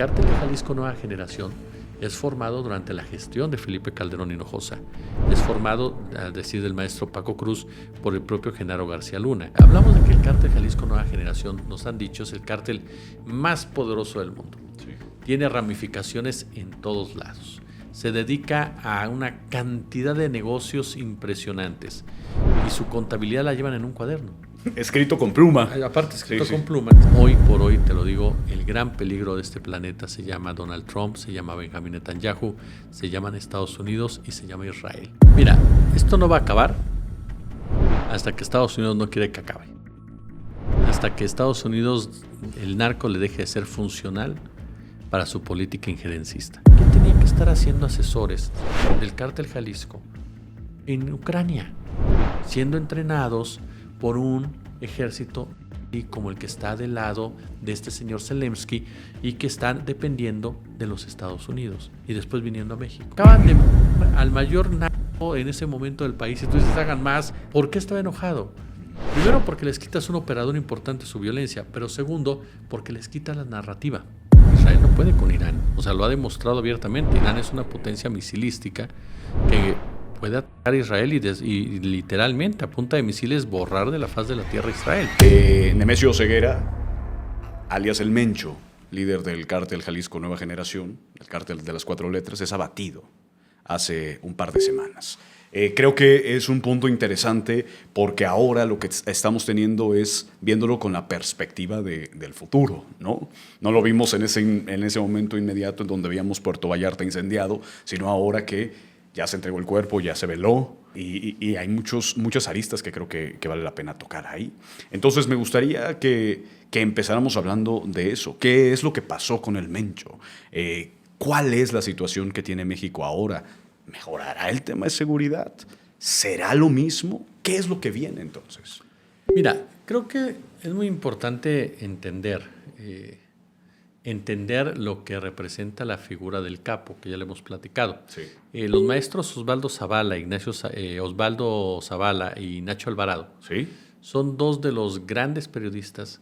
Cártel de Jalisco Nueva Generación es formado durante la gestión de Felipe Calderón Hinojosa. Es formado, al decir del maestro Paco Cruz, por el propio Genaro García Luna. Hablamos de que el Cártel Jalisco Nueva Generación, nos han dicho, es el cártel más poderoso del mundo. Sí. Tiene ramificaciones en todos lados. Se dedica a una cantidad de negocios impresionantes y su contabilidad la llevan en un cuaderno. Escrito con pluma. Aparte, escrito con pluma. Hoy por hoy, te lo digo, el gran peligro de este planeta se llama Donald Trump, se llama Benjamin Netanyahu, se llaman Estados Unidos y se llama Israel. Mira, esto no va a acabar hasta que Estados Unidos no quiere que acabe. Hasta que Estados Unidos, el narco, le deje de ser funcional para su política injerencista. ¿Qué tenían que estar haciendo asesores del Cártel Jalisco en Ucrania? Siendo entrenados por un ejército y como el que está del lado de este señor Zelensky y que están dependiendo de los Estados Unidos y después viniendo a México. Acaban de al mayor narco en ese momento del país y tú dices, hagan más. ¿Por qué estaba enojado? Primero, porque les quitas un operador importante su violencia, pero segundo, porque les quita la narrativa. Israel no puede con Irán, o sea, lo ha demostrado abiertamente. Irán es una potencia misilística que puede atacar a Israel y literalmente a punta de misiles borrar de la faz de la tierra a Israel. Nemesio Ceguera, alias El Mencho, líder del Cártel Jalisco Nueva Generación, el Cártel de las 4 letras, es abatido hace un par de semanas. Creo que es un punto interesante porque ahora lo que estamos teniendo es viéndolo con la perspectiva del futuro, ¿no? No lo vimos en ese momento inmediato en donde veíamos Puerto Vallarta incendiado, sino ahora que ya se entregó el cuerpo, ya se veló y hay muchas aristas que creo que vale la pena tocar ahí. Entonces me gustaría que empezáramos hablando de eso. ¿Qué es lo que pasó con el Mencho? ¿Cuál es la situación que tiene México ahora? ¿Mejorará el tema de seguridad? ¿Será lo mismo? ¿Qué es lo que viene entonces? Mira, creo que es muy importante entender lo que representa la figura del capo, que ya le hemos platicado. Sí. Los maestros Osvaldo Zavala y Nacho Alvarado, ¿sí?, son dos de los grandes periodistas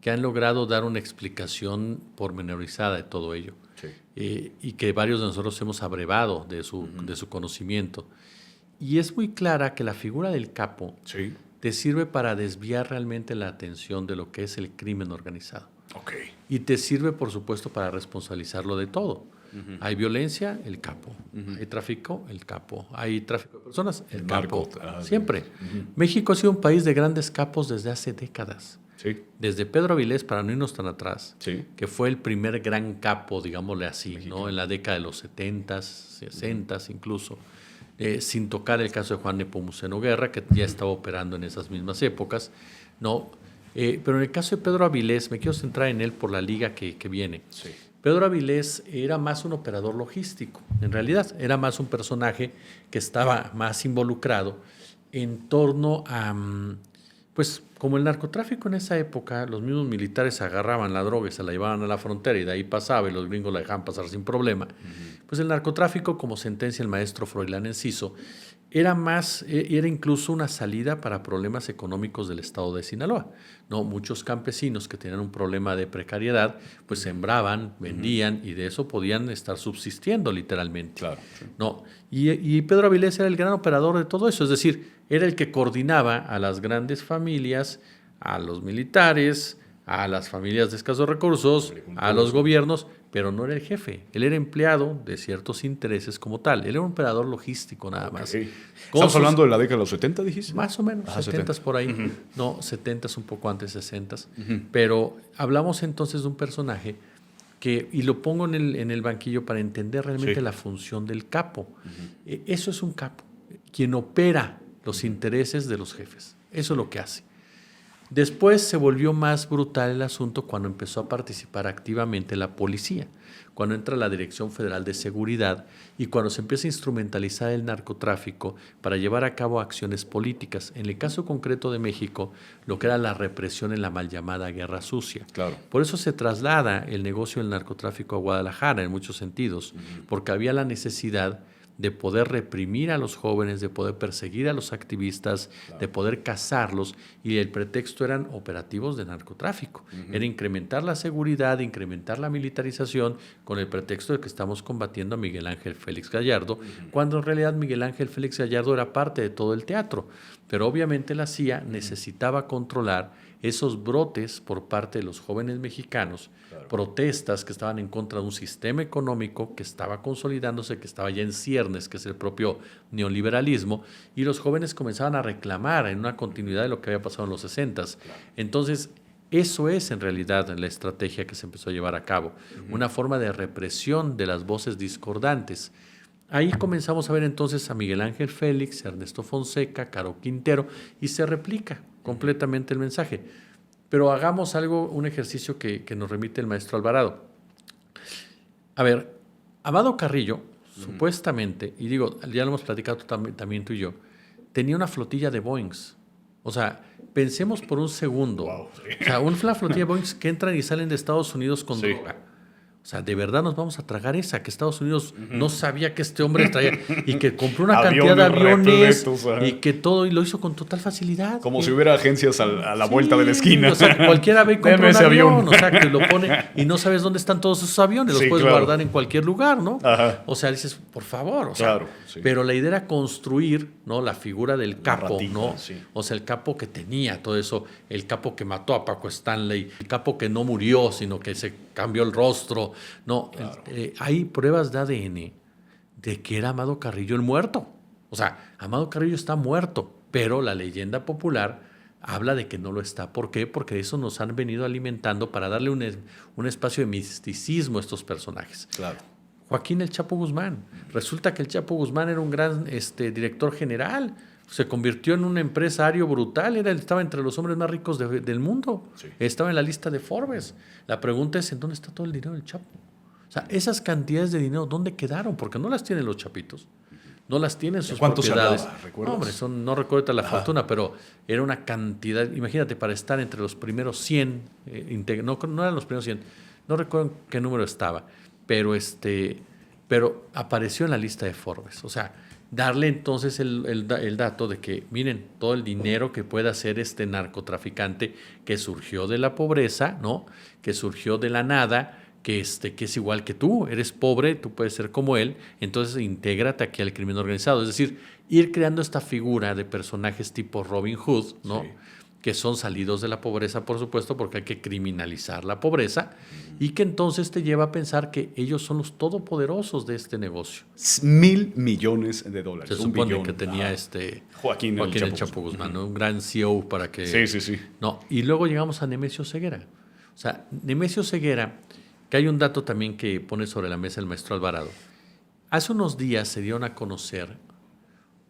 que han logrado dar una explicación pormenorizada de todo ello. Sí. Y que varios de nosotros hemos abrevado de su conocimiento. Y es muy clara que la figura del capo sí. te sirve para desviar realmente la atención de lo que es el crimen organizado. Okay. Y te sirve, por supuesto, para responsabilizarlo de todo. Hay violencia, el capo. Hay tráfico, el capo. Hay tráfico de personas, el capo. Siempre. México ha sido un país de grandes capos desde hace décadas. Sí. Desde Pedro Avilés, para no irnos tan atrás, sí. que fue el primer gran capo, digámosle así, ¿no? En la década de los 70s, 60s incluso, sin tocar el caso de Juan Nepomuceno Guerra, que ya estaba operando en esas mismas épocas, ¿no? Pero en el caso de Pedro Avilés, me quiero centrar en él por la liga que viene. Sí. Pedro Avilés era más un operador logístico, en realidad, era más un personaje que estaba más involucrado en torno a, pues, como el narcotráfico en esa época, los mismos militares agarraban la droga y se la llevaban a la frontera y de ahí pasaba y los gringos la dejaban pasar sin problema. Pues el narcotráfico, como sentencia el maestro Froilán Enciso, era incluso una salida para problemas económicos del estado de Sinaloa, ¿no? Muchos campesinos que tenían un problema de precariedad, pues sembraban, vendían y de eso podían estar subsistiendo literalmente. Claro, sí. ¿No? Y Pedro Avilés era el gran operador de todo eso, es decir, era el que coordinaba a las grandes familias, a los militares, a las familias de escasos recursos, a los gobiernos, pero no era el jefe. Él era empleado de ciertos intereses como tal. Él era un operador logístico nada más. ¿Estamos hablando de la década de los 70, dijiste? Más o menos, 70s por ahí. No, 70s, un poco antes, 60s. Pero hablamos entonces de un personaje que, y lo pongo en el banquillo para entender realmente la función del capo. Eso es un capo, quien opera los intereses de los jefes. Eso es lo que hace. Después se volvió más brutal el asunto cuando empezó a participar activamente la policía, cuando entra la Dirección Federal de Seguridad y cuando se empieza a instrumentalizar el narcotráfico para llevar a cabo acciones políticas. En el caso concreto de México, lo que era la represión en la mal llamada Guerra Sucia. Claro. Por eso se traslada el negocio del narcotráfico a Guadalajara en muchos sentidos, porque había la necesidad de poder reprimir a los jóvenes, de poder perseguir a los activistas, de poder cazarlos, y el pretexto eran operativos de narcotráfico. Era incrementar la seguridad, incrementar la militarización con el pretexto de que estamos combatiendo a Miguel Ángel Félix Gallardo, cuando en realidad Miguel Ángel Félix Gallardo era parte de todo el teatro. Pero obviamente la CIA necesitaba controlar esos brotes por parte de los jóvenes mexicanos, protestas que estaban en contra de un sistema económico que estaba consolidándose, que estaba ya en ciernes, que es el propio neoliberalismo, y los jóvenes comenzaban a reclamar en una continuidad de lo que había pasado en los 60s. Entonces, eso es en realidad la estrategia que se empezó a llevar a cabo, una forma de represión de las voces discordantes. Ahí comenzamos a ver entonces a Miguel Ángel Félix, Ernesto Fonseca, Caro Quintero, y se replica completamente el mensaje. Pero hagamos un ejercicio que nos remite el maestro Alvarado. A ver, Amado Carrillo, supuestamente, y digo, ya lo hemos platicado también tú y yo, tenía una flotilla de Boeings. O sea, pensemos por un segundo. Wow, sí. O sea, una flotilla de Boeings que entran y salen de Estados Unidos con droga. O sea, de verdad nos vamos a tragar esa, que Estados Unidos no sabía que este hombre traía y que compró una cantidad de aviones y que todo, y lo hizo con total facilidad. Como si hubiera agencias a la vuelta de la esquina. O sea, cualquiera ve y compra un avión, o sea, que lo pone y no sabes dónde están todos esos aviones, los puedes guardar en cualquier lugar, ¿no? Ajá. O sea, dices, por favor, o sea, pero la idea era construir, ¿no? La figura del capo, ratita, ¿no? Sí. O sea, el capo que tenía todo eso, el capo que mató a Paco Stanley, el capo que no murió, sino que se cambió el rostro. No, hay pruebas de ADN de que era Amado Carrillo el muerto. O sea, Amado Carrillo está muerto, pero la leyenda popular habla de que no lo está. ¿Por qué? Porque eso nos han venido alimentando para darle un espacio de misticismo a estos personajes. Claro. Joaquín El Chapo Guzmán. Resulta que el Chapo Guzmán era un gran director general. Se convirtió en un empresario brutal. Estaba entre los hombres más ricos del mundo. Sí. Estaba en la lista de Forbes. La pregunta es, ¿en dónde está todo el dinero del Chapo? O sea, esas cantidades de dinero, ¿dónde quedaron? Porque no las tienen los chapitos. No las tienen sus propiedades. ¿Recuerdas? No, hombre, no recuerdo la fortuna, pero era una cantidad. Imagínate, para estar entre los primeros 100, no eran los primeros 100, no recuerdo en qué número estaba, pero apareció en la lista de Forbes. O sea, darle entonces el dato de que, miren, todo el dinero que puede hacer este narcotraficante que surgió de la pobreza, ¿no? Que surgió de la nada, que es igual que tú, eres pobre, tú puedes ser como él, entonces intégrate aquí al crimen organizado. Es decir, ir creando esta figura de personajes tipo Robin Hood, ¿no? Sí. Que son salidos de la pobreza, por supuesto, porque hay que criminalizar la pobreza, y que entonces te lleva a pensar que ellos son los todopoderosos de este negocio. $1,000 millones. Se supone que tenía Joaquín El Chapo Guzmán, ¿no? Un gran CEO para que... Sí. No, y luego llegamos a Nemesio Ceguera. O sea, Nemesio Ceguera, que hay un dato también que pone sobre la mesa el maestro Alvarado. Hace unos días se dieron a conocer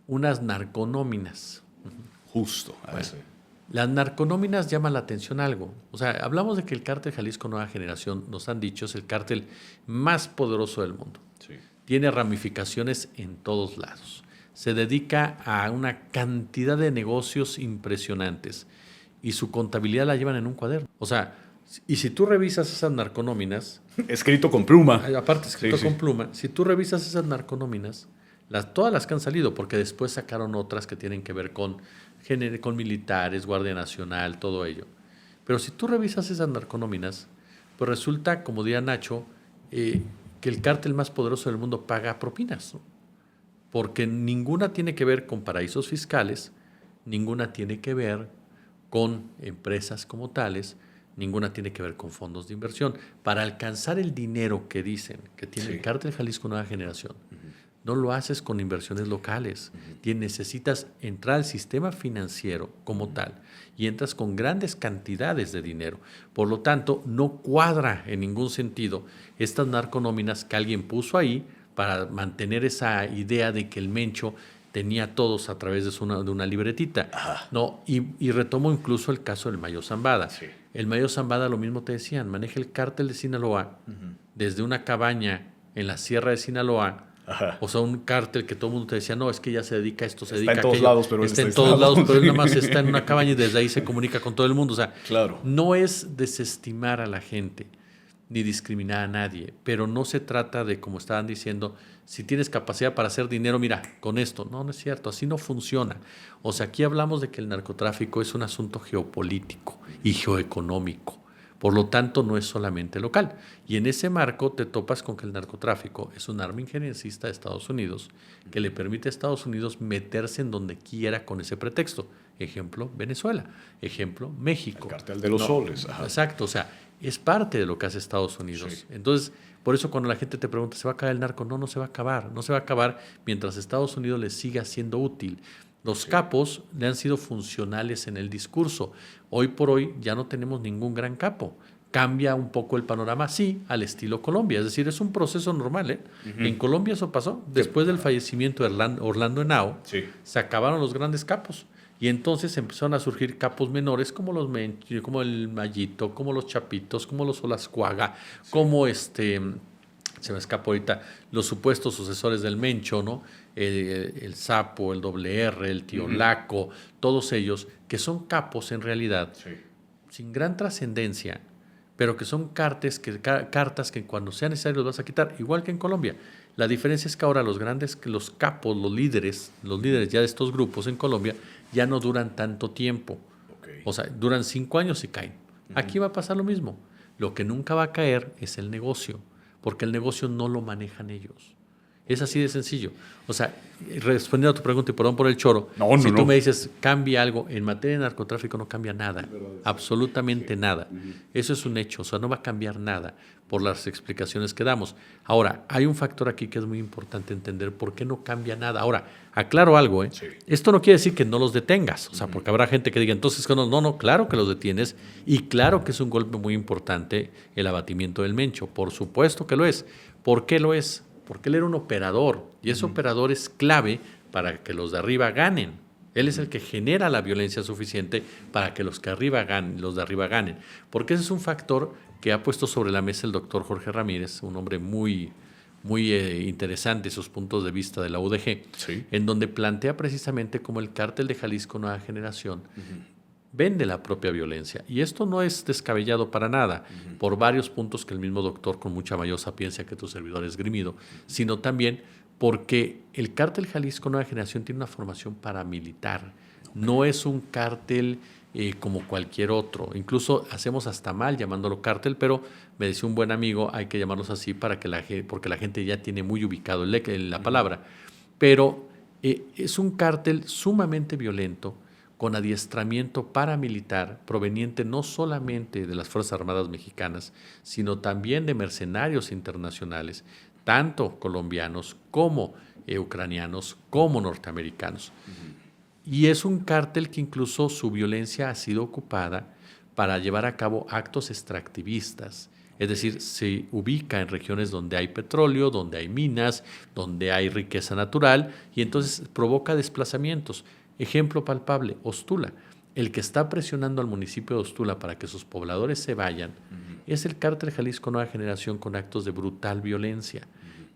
unas narconóminas. Justo. Bueno, las narconóminas llaman la atención algo. O sea, hablamos de que el cártel Jalisco Nueva Generación, nos han dicho, es el cártel más poderoso del mundo. Sí. Tiene ramificaciones en todos lados. Se dedica a una cantidad de negocios impresionantes y su contabilidad la llevan en un cuaderno. O sea, y si tú revisas esas narconóminas... Escrito con pluma. Aparte, escrito con pluma. Si tú revisas esas narconóminas, todas las que han salido, porque después sacaron otras que tienen que ver con militares, Guardia Nacional, todo ello. Pero si tú revisas esas narconóminas, pues resulta, como diría Nacho, que el cártel más poderoso del mundo paga propinas, ¿no? Porque ninguna tiene que ver con paraísos fiscales, ninguna tiene que ver con empresas como tales, ninguna tiene que ver con fondos de inversión. Para alcanzar el dinero que dicen que tiene el cártel Jalisco Nueva Generación, no lo haces con inversiones locales. Necesitas entrar al sistema financiero como tal y entras con grandes cantidades de dinero. Por lo tanto, no cuadra en ningún sentido estas narconóminas que alguien puso ahí para mantener esa idea de que el Mencho tenía todos a través de una libretita. No, y retomo incluso el caso del Mayo Zambada. Sí. El Mayo Zambada, lo mismo te decían, maneja el cártel de Sinaloa desde una cabaña en la sierra de Sinaloa. O sea, un cártel que todo el mundo te decía, no, es que ya se dedica a esto, se dedica a aquello. Está en todos lados, pero él nada más está en una cabaña y desde ahí se comunica con todo el mundo. O sea, no es desestimar a la gente. ni discriminar a nadie, pero no se trata de, como estaban diciendo, si tienes capacidad para hacer dinero, mira, con esto. No, no es cierto, así no funciona. O sea, aquí hablamos de que el narcotráfico es un asunto geopolítico y geoeconómico. Por lo tanto, no es solamente local. Y en ese marco te topas con que el narcotráfico es un arma injerencista de Estados Unidos que le permite a Estados Unidos meterse en donde quiera con ese pretexto. Ejemplo, Venezuela. Ejemplo, México. El cartel de los soles. Ajá. Exacto, o sea, es parte de lo que hace Estados Unidos. Sí. Entonces, por eso cuando la gente te pregunta, ¿se va a acabar el narco? No, no se va a acabar. No se va a acabar mientras Estados Unidos le siga siendo útil. Los capos le han sido funcionales en el discurso. Hoy por hoy ya no tenemos ningún gran capo. Cambia un poco el panorama, sí, al estilo Colombia. Es decir, es un proceso normal. En Colombia eso pasó. Después del fallecimiento de Orlando Henao, se acabaron los grandes capos. Y entonces empezaron a surgir capos menores como los como el Mayito, como los Chapitos, como los Olascuaga, como se me escapa ahorita, los supuestos sucesores del Mencho, ¿no? El Sapo, el WR, el Tío Laco, todos ellos, que son capos en realidad, sin gran trascendencia, pero que son cartas que cuando sea necesario los vas a quitar, igual que en Colombia. La diferencia es que ahora los capos, los líderes ya de estos grupos en Colombia, ya no duran tanto tiempo. O sea, duran 5 años y caen. Aquí va a pasar lo mismo. Lo que nunca va a caer es el negocio, porque el negocio no lo manejan ellos. Es así de sencillo. O sea, respondiendo a tu pregunta, y perdón por el choro, si tú me dices, cambia algo, en materia de narcotráfico no cambia nada, absolutamente nada. Eso es un hecho, o sea, no va a cambiar nada por las explicaciones que damos. Ahora, hay un factor aquí que es muy importante entender por qué no cambia nada. Ahora, aclaro algo, esto no quiere decir que no los detengas, o sea, porque habrá gente que diga, entonces, no, claro que los detienes, y claro que es un golpe muy importante el abatimiento del Mencho, por supuesto que lo es. ¿Por qué lo es? Porque él era un operador, y ese operador es clave para que los de arriba ganen. Él es el que genera la violencia suficiente para que los de arriba ganen. Porque ese es un factor que ha puesto sobre la mesa el doctor Jorge Ramírez, un hombre muy interesante, sus puntos de vista de la UDG, en donde plantea precisamente cómo el cártel de Jalisco Nueva Generación vende la propia violencia. Y esto no es descabellado para nada, por varios puntos que el mismo doctor con mucha mayor sapiencia que tu servidor esgrimido, sino también porque el cártel Jalisco Nueva Generación tiene una formación paramilitar. No es un cártel como cualquier otro. Incluso hacemos hasta mal llamándolo cártel, pero me decía un buen amigo, hay que llamarlos así porque la gente ya tiene muy ubicado la palabra. Pero es un cártel sumamente violento, con adiestramiento paramilitar proveniente no solamente de las Fuerzas Armadas mexicanas, sino también de mercenarios internacionales, tanto colombianos como ucranianos, como norteamericanos. Y es un cártel que incluso su violencia ha sido ocupada para llevar a cabo actos extractivistas. Es decir, se ubica en regiones donde hay petróleo, donde hay minas, donde hay riqueza natural, y entonces provoca desplazamientos. Ejemplo palpable, Ostula. El que está presionando al municipio de Ostula para que sus pobladores se vayan es el cártel Jalisco Nueva Generación con actos de brutal violencia.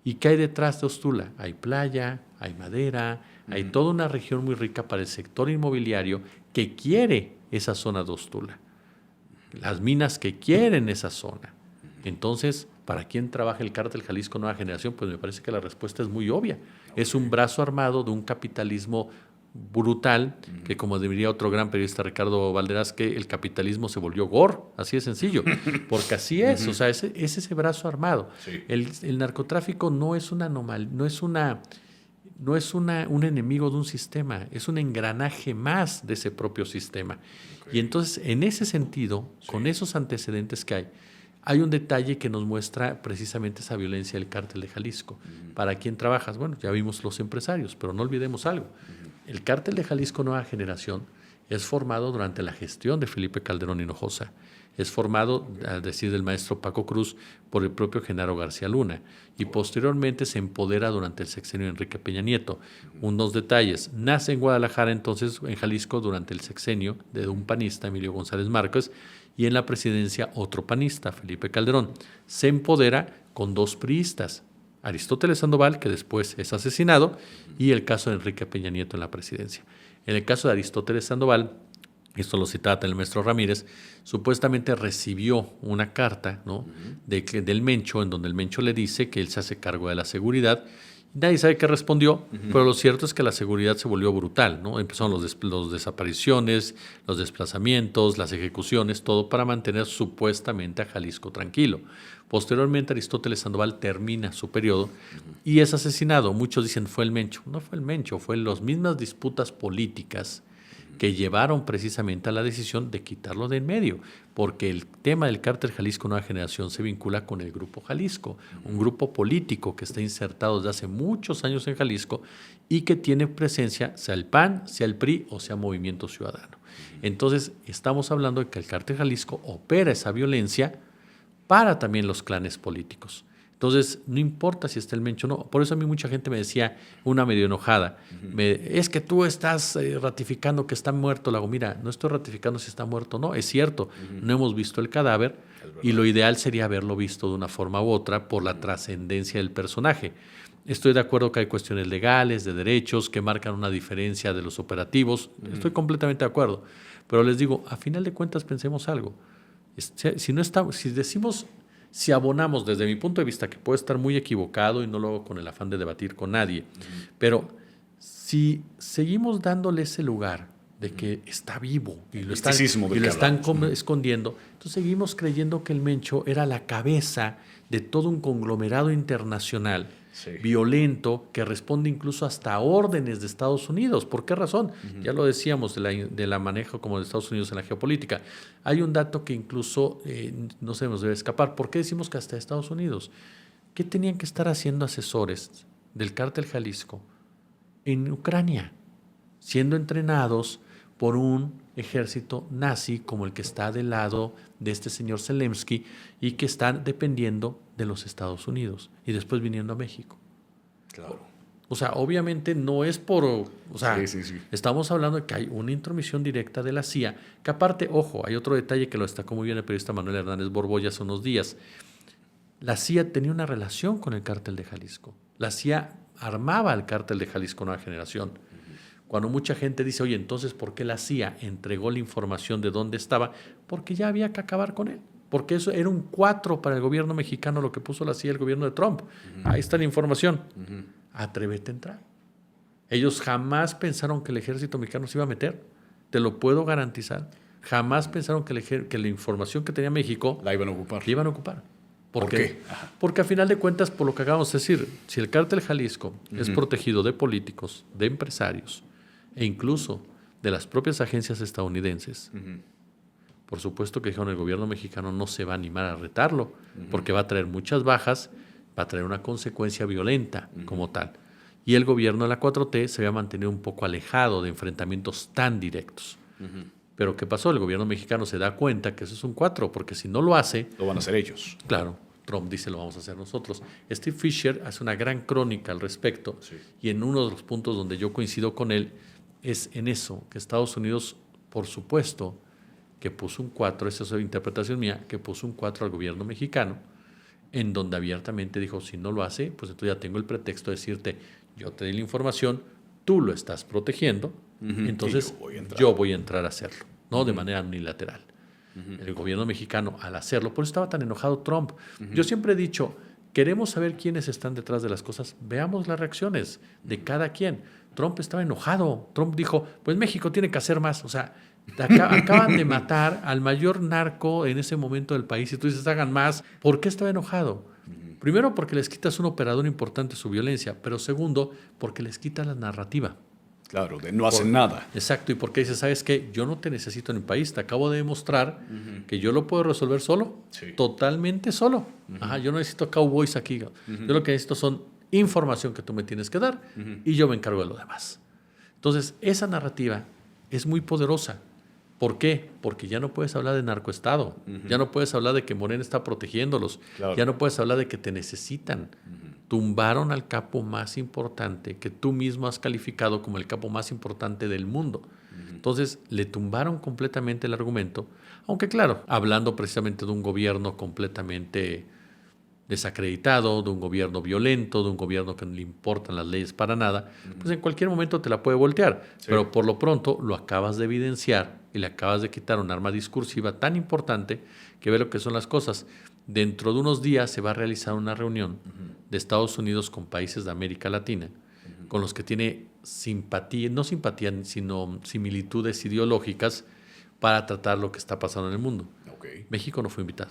¿Y qué hay detrás de Ostula? Hay playa, hay madera, hay toda una región muy rica para el sector inmobiliario que quiere esa zona de Ostula. Las minas que quieren esa zona. Entonces, ¿para quién trabaja el cártel Jalisco Nueva Generación? Pues me parece que la respuesta es muy obvia. Es un brazo armado de un capitalismo brutal, que como diría otro gran periodista, Ricardo Valderas, que el capitalismo se volvió gore, así de sencillo, porque así es, o sea, es ese brazo armado. El narcotráfico no es una anomalía, no es un enemigo de un sistema, es un engranaje más de ese propio sistema. Y entonces, en ese sentido, con esos antecedentes que hay un detalle que nos muestra precisamente esa violencia del cártel de Jalisco. ¿Para quién trabajas? Bueno, ya vimos los empresarios, pero no olvidemos algo. El cártel de Jalisco Nueva Generación es formado durante la gestión de Felipe Calderón Hinojosa. Es formado, a decir del maestro Paco Cruz, por el propio Genaro García Luna, y posteriormente se empodera durante el sexenio de Enrique Peña Nieto. Unos detalles: nace en Guadalajara, entonces en Jalisco, durante el sexenio de un panista, Emilio González Márquez, y en la presidencia otro panista, Felipe Calderón. Se empodera con 2 priistas, Aristóteles Sandoval, que después es asesinado, y el caso de Enrique Peña Nieto en la presidencia. En el caso de Aristóteles Sandoval, esto lo citaba el maestro Ramírez, supuestamente recibió una carta, ¿no? Del Mencho, en donde el Mencho le dice que él se hace cargo de la seguridad. Nadie sabe qué respondió, pero lo cierto es que la seguridad se volvió brutal, ¿no? Empezaron los desapariciones, los desplazamientos, las ejecuciones, todo para mantener supuestamente a Jalisco tranquilo. Posteriormente, Aristóteles Sandoval termina su periodo y es asesinado. Muchos dicen fue el Mencho. No fue el Mencho, fue las mismas disputas políticas que llevaron precisamente a la decisión de quitarlo de en medio, porque el tema del cártel Jalisco Nueva Generación se vincula con el Grupo Jalisco, un grupo político que está insertado desde hace muchos años en Jalisco y que tiene presencia, sea el PAN, sea el PRI o sea Movimiento Ciudadano. Entonces, estamos hablando de que el cártel Jalisco opera esa violencia para también los clanes políticos. Entonces, no importa si está el Mencho o no. Por eso a mí mucha gente me decía, una medio enojada, es que tú estás ratificando que está muerto. Le hago, mira, no estoy ratificando si está muerto o no. Es cierto, no hemos visto el cadáver y lo ideal sería haberlo visto de una forma u otra por la trascendencia del personaje. Estoy de acuerdo que hay cuestiones legales, de derechos, que marcan una diferencia de los operativos. Estoy completamente de acuerdo. Pero les digo, a final de cuentas pensemos algo. Si abonamos desde mi punto de vista, que puedo estar muy equivocado y no lo hago con el afán de debatir con nadie, pero si seguimos dándole ese lugar de que está vivo y lo están escondiendo, entonces seguimos creyendo que el Mencho era la cabeza de todo un conglomerado internacional violento que responde incluso hasta a órdenes de Estados Unidos. ¿Por qué razón? Ya lo decíamos de la manejo como de Estados Unidos en la geopolítica. Hay un dato que incluso no se nos debe escapar. ¿Por qué decimos que hasta Estados Unidos? ¿Qué tenían que estar haciendo asesores del cártel Jalisco en Ucrania? Siendo entrenados por un ejército nazi como el que está del lado de este señor Zelensky y que están dependiendo de los Estados Unidos y después viniendo a México. Claro. O sea, obviamente no es por... O sea, estamos hablando de que hay una intromisión directa de la CIA, que aparte, ojo, hay otro detalle que lo destacó muy bien el periodista Manuel Hernández Borbolla hace unos días. La CIA tenía una relación con el cártel de Jalisco. La CIA armaba al cártel de Jalisco Nueva Generación. Cuando mucha gente dice, oye, entonces, ¿por qué la CIA entregó la información de dónde estaba? Porque ya había que acabar con él. Porque eso era un 4 para el gobierno mexicano lo que puso la CIA el gobierno de Trump. Ahí está la información. Atrévete a entrar. Ellos jamás pensaron que el ejército mexicano se iba a meter. Te lo puedo garantizar. Jamás pensaron que la información que tenía México la iban a ocupar. La iban a ocupar. ¿Por qué? Porque a final de cuentas, por lo que acabamos de decir, si el cártel Jalisco es protegido de políticos, de empresarios e incluso de las propias agencias estadounidenses, por supuesto que dijeron el gobierno mexicano no se va a animar a retarlo, porque va a traer muchas bajas, va a traer una consecuencia violenta como tal. Y el gobierno de la 4T se había mantenido un poco alejado de enfrentamientos tan directos. Pero ¿qué pasó? El gobierno mexicano se da cuenta que eso es un 4, porque si no lo hace... Lo van a hacer ellos. Claro, Trump dice lo vamos a hacer nosotros. Steve Fisher hace una gran crónica al respecto y en uno de los puntos donde yo coincido con él es en eso, que Estados Unidos, por supuesto, que puso un 4, esa es la interpretación mía, que puso un 4 al gobierno mexicano, en donde abiertamente dijo, si no lo hace, pues entonces ya tengo el pretexto de decirte, yo te di la información, tú lo estás protegiendo, entonces yo voy a entrar a hacerlo, ¿no? De manera unilateral. El gobierno mexicano, al hacerlo, por eso estaba tan enojado Trump. Yo siempre he dicho, queremos saber quiénes están detrás de las cosas, veamos las reacciones de cada quien. Trump estaba enojado. Trump dijo, pues México tiene que hacer más. O sea, acaban de matar al mayor narco en ese momento del país y tú dices, hagan más. ¿Por qué estaba enojado? Primero, porque les quitas un operador importante su violencia, pero segundo, porque les quitas la narrativa. Claro, de no hacen nada. Exacto, y porque dices, ¿sabes qué? Yo no te necesito en el país, te acabo de demostrar que yo lo puedo resolver solo, totalmente solo. Yo no necesito cowboys aquí. Yo lo que necesito son información que tú me tienes que dar y yo me encargo de lo demás. Entonces, esa narrativa es muy poderosa. ¿Por qué? Porque ya no puedes hablar de narcoestado, ya no puedes hablar de que Morena está protegiéndolos, ya no puedes hablar de que te necesitan. Tumbaron al capo más importante que tú mismo has calificado como el capo más importante del mundo. Entonces, le tumbaron completamente el argumento, aunque claro, hablando precisamente de un gobierno completamente desacreditado, de un gobierno violento, de un gobierno que no le importan las leyes para nada, pues en cualquier momento te la puede voltear. Pero por lo pronto lo acabas de evidenciar y le acabas de quitar un arma discursiva tan importante que ve lo que son las cosas. Dentro de unos días se va a realizar una reunión de Estados Unidos con países de América Latina, con los que tiene simpatía, no simpatía, sino similitudes ideológicas para tratar lo que está pasando en el mundo. Okay. México no fue invitado.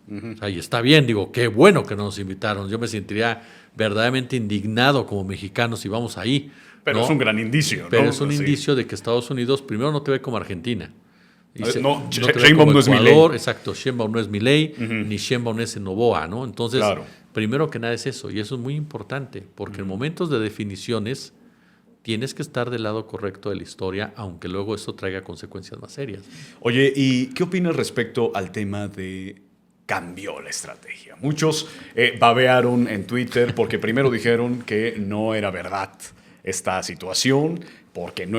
O sea, y está bien, digo, qué bueno que no nos invitaron. Yo me sentiría verdaderamente indignado como mexicano si vamos ahí. Pero ¿no? es un gran indicio, ¿no? Pero es un indicio de que Estados Unidos primero no te ve como Argentina. No, te ve Sheinbaum como no es Ecuador, Milei. Exacto, Sheinbaum no es Milei, ni Sheinbaum es Novoa, ¿no? Entonces, Claro. primero que nada es eso, y eso es muy importante, porque en momentos de definiciones tienes que estar del lado correcto de la historia, aunque luego eso traiga consecuencias más serias. Oye, ¿y qué opinas respecto al tema de cambió la estrategia? Muchos babearon en Twitter porque primero dijeron que no era verdad esta situación, porque no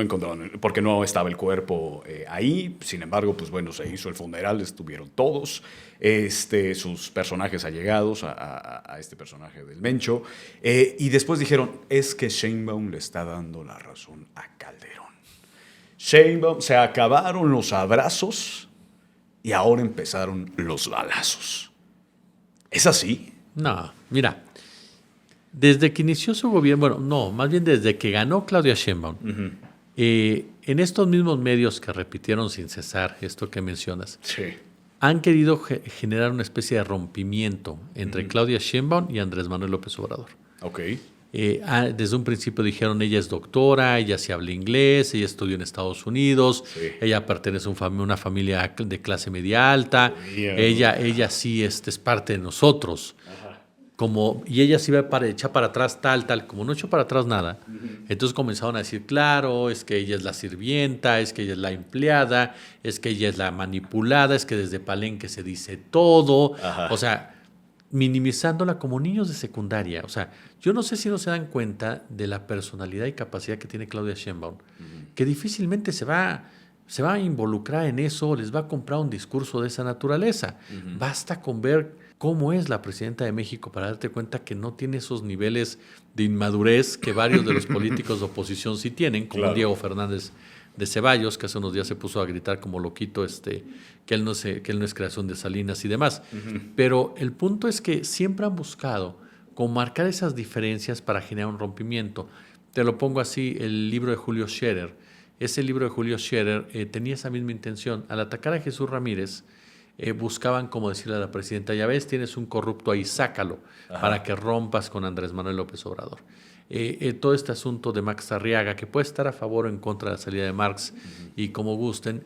estaba el cuerpo ahí. Sin embargo, pues bueno, se hizo el funeral, estuvieron todos sus personajes allegados a este personaje del Mencho. Y después dijeron, es que Sheinbaum le está dando la razón a Calderón. Sheinbaum, se acabaron los abrazos y ahora empezaron los balazos. ¿Es así? No, mira, desde que inició su gobierno, bueno, no, más bien desde que ganó Claudia Sheinbaum, en estos mismos medios que repitieron sin cesar esto que mencionas, Sí. han querido generar una especie de rompimiento entre Claudia Sheinbaum y Andrés Manuel López Obrador. Ok. Desde un principio dijeron, ella es doctora, ella sí habla inglés, ella estudió en Estados Unidos, Sí. ella pertenece a una familia de clase media alta, ella sí es parte de nosotros. Y ella se iba a echar para atrás tal, como no echó para atrás nada. Entonces comenzaron a decir, claro, es que ella es la sirvienta, es que ella es la empleada, es que ella es la manipulada, es que desde Palenque se dice todo. Ajá. O sea, minimizándola como niños de secundaria. O sea, yo no sé si no se dan cuenta de la personalidad y capacidad que tiene Claudia Sheinbaum, que difícilmente se va a involucrar en eso, les va a comprar un discurso de esa naturaleza. Basta con ver cómo es la presidenta de México para darte cuenta que no tiene esos niveles de inmadurez que varios de los políticos de oposición sí tienen, como Claro. Diego Fernández de Ceballos, que hace unos días se puso a gritar como loquito que él no es creación de Salinas y demás. Pero el punto es que siempre han buscado como marcar esas diferencias para generar un rompimiento. Te lo pongo así, el libro de Julio Scherer. Ese libro de Julio Scherer tenía esa misma intención. Al atacar a Jesús Ramírez, buscaban como decirle a la presidenta, ya ves, tienes un corrupto ahí, sácalo, para que rompas con Andrés Manuel López Obrador. Todo este asunto de Max Arriaga, que puede estar a favor o en contra de la salida de Marx, y como gusten,